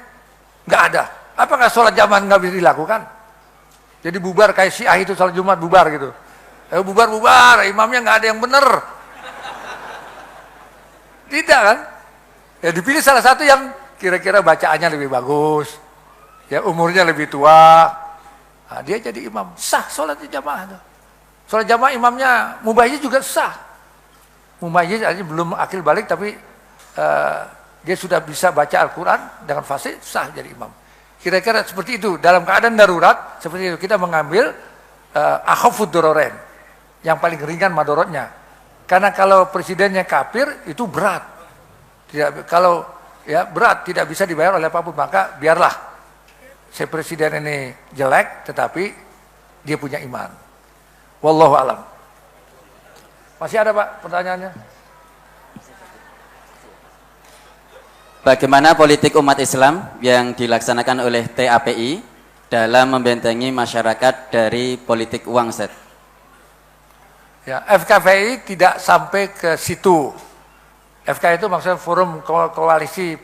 Nggak ada. Apakah sholat jamaah nggak bisa dilakukan? Jadi bubar kayak Syiah itu sholat Jumat bubar gitu. Bubar-bubar, imamnya nggak ada yang benar. Tidak kan? Ya dipilih salah satu yang kira-kira bacaannya lebih bagus. Ya umurnya lebih tua. Nah, dia jadi imam. Sah sholat jamaah tuh. Sholat jamaah imamnya mubayyiz juga sah. Mubayyiz aja belum akil balik tapi dia sudah bisa baca Al-Quran dengan fasih, sah jadi imam. Kira-kira seperti itu. Dalam keadaan darurat seperti itu kita mengambil akhafud dororain, yang paling ringan madorotnya. Karena kalau presidennya kafir itu berat. Kalau ya berat tidak bisa dibayar oleh apapun, maka biarlah si presiden ini jelek tetapi dia punya iman. Wallahu alam. Masih ada Pak pertanyaannya? Bagaimana politik umat Islam yang dilaksanakan oleh TAPI dalam membentengi masyarakat dari politik uang, Ustaz? Ya, FKPI tidak sampai ke situ. FK itu maksudnya Forum Koalisi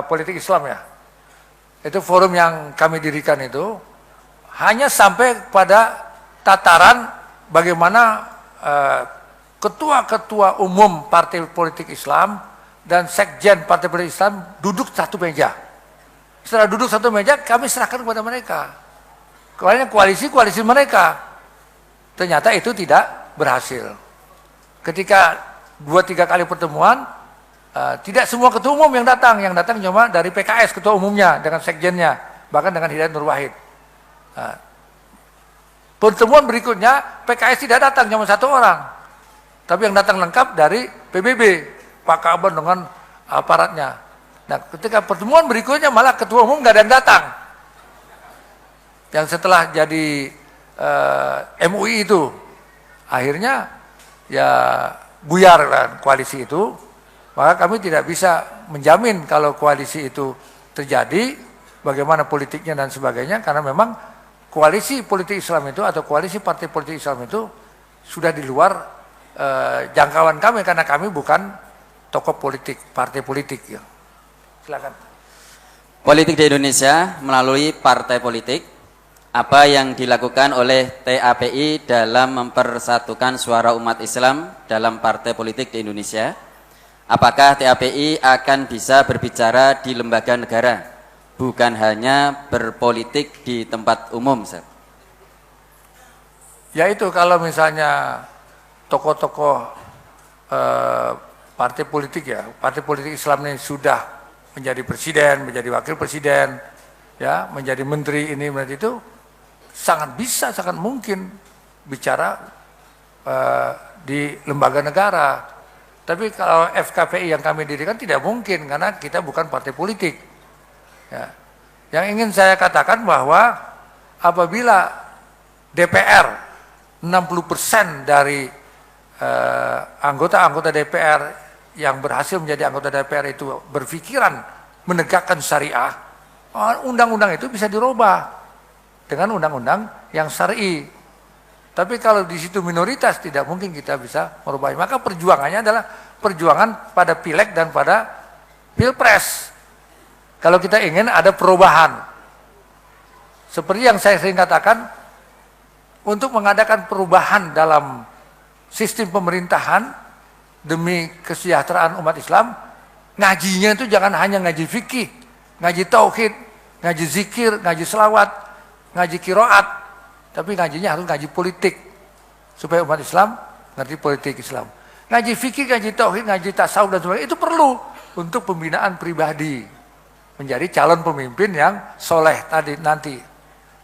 Politik Islam ya. Itu forum yang kami dirikan itu hanya sampai pada tataran bagaimana ketua-ketua umum partai politik Islam dan sekjen partai politik Islam duduk satu meja. Setelah duduk satu meja, kami serahkan kepada mereka. Koalisi mereka. Ternyata itu tidak berhasil. Ketika 2-3 kali pertemuan, tidak semua ketua umum yang datang cuma dari PKS ketua umumnya dengan sekjennya, bahkan dengan Hidayat Nur Wahid. Pertemuan berikutnya PKS tidak datang, cuma 1 orang, tapi yang datang lengkap dari PBB, Pak Kaban dengan aparatnya. Nah, ketika pertemuan berikutnya malah ketua umum nggak ada yang datang. Yang setelah jadi MUI itu, akhirnya ya buyar kan koalisi itu. Maka kami tidak bisa menjamin kalau koalisi itu terjadi, bagaimana politiknya dan sebagainya, karena memang koalisi politik Islam itu atau koalisi partai politik Islam itu sudah di luar jangkauan kami, karena kami bukan tokoh politik, partai politik. Ya. Silakan. Politik di Indonesia melalui partai politik, apa yang dilakukan oleh TAPI dalam mempersatukan suara umat Islam dalam partai politik di Indonesia? Apakah TAPI akan bisa berbicara di lembaga negara, bukan hanya berpolitik di tempat umum, Ustaz? Ya itu, kalau misalnya tokoh-tokoh partai politik ya, partai politik Islam ini sudah menjadi presiden, menjadi wakil presiden, ya, menjadi menteri ini, menjadi itu, sangat bisa, sangat mungkin bicara di lembaga negara. Tapi kalau FKPI yang kami dirikan tidak mungkin, karena kita bukan partai politik. Ya. Yang ingin saya katakan bahwa apabila DPR 60% dari anggota-anggota DPR yang berhasil menjadi anggota DPR itu berpikiran menegakkan syariah, undang-undang itu bisa dirubah dengan undang-undang yang syar'i. Tapi kalau di situ minoritas, tidak mungkin kita bisa merubahnya. Maka perjuangannya adalah perjuangan pada pileg dan pada pilpres. Kalau kita ingin ada perubahan, seperti yang saya sering katakan, untuk mengadakan perubahan dalam sistem pemerintahan demi kesejahteraan umat Islam, ngajinya itu jangan hanya ngaji fikih, ngaji tauhid, ngaji zikir, ngaji selawat, ngaji kiroat, tapi ngajinya harus ngaji politik, supaya umat Islam ngerti politik Islam. Ngaji fikih, ngaji tauhid, ngaji tasawuf dan sebagainya itu perlu untuk pembinaan pribadi menjadi calon pemimpin yang soleh tadi nanti.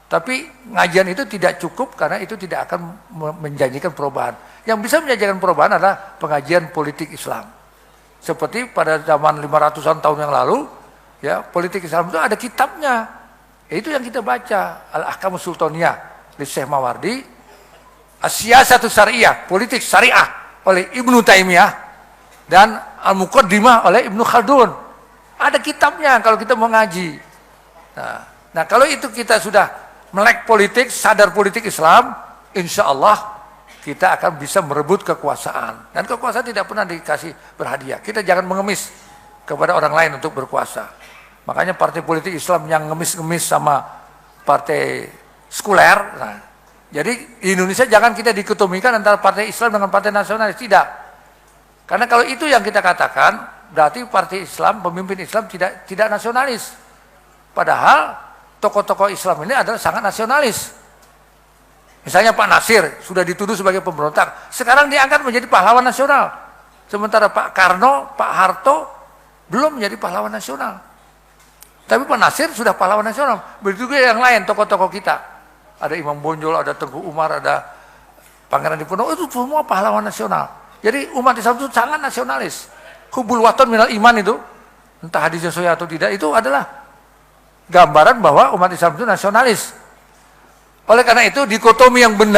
Tapi ngajian itu tidak cukup, karena itu tidak akan menjanjikan perubahan. Yang bisa menjanjikan perubahan adalah pengajian politik Islam. Seperti pada zaman 500-an tahun yang lalu, ya, politik Islam itu ada kitabnya. Itu yang kita baca, Al-Ahkamus Sultaniyah oleh Syekh Mawardi, As-Siyasatu Syariah, politik syariah oleh Ibnu Taimiyah, dan Al-Muqaddimah oleh Ibnu Khaldun. Ada kitabnya kalau kita mau ngaji. Nah, kalau itu kita sudah melek politik, sadar politik Islam, insya Allah kita akan bisa merebut kekuasaan. Dan kekuasaan tidak pernah dikasih berhadiah. Kita jangan mengemis kepada orang lain untuk berkuasa. Makanya partai politik Islam yang ngemis-ngemis sama partai sekuler. Nah, jadi di Indonesia jangan kita dikotomikan antara partai Islam dengan partai nasionalis. Tidak. Karena kalau itu yang kita katakan, berarti partai Islam, pemimpin Islam tidak nasionalis. Padahal tokoh-tokoh Islam ini adalah sangat nasionalis. Misalnya Pak Nasir sudah dituduh sebagai pemberontak, sekarang diangkat menjadi pahlawan nasional. Sementara Pak Karno, Pak Harto belum menjadi pahlawan nasional. Tapi Pak Nasir sudah pahlawan nasional. Begitu juga yang lain, tokoh-tokoh kita. Ada Imam Bonjol, ada Tengku Umar, ada Pangeran Diponegoro, itu semua pahlawan nasional. Jadi umat Islam itu sangat nasionalis. Hubul waton minal iman itu, entah hadisnya sahih atau tidak, itu adalah gambaran bahwa umat Islam itu nasionalis. Oleh karena itu, dikotomi yang benar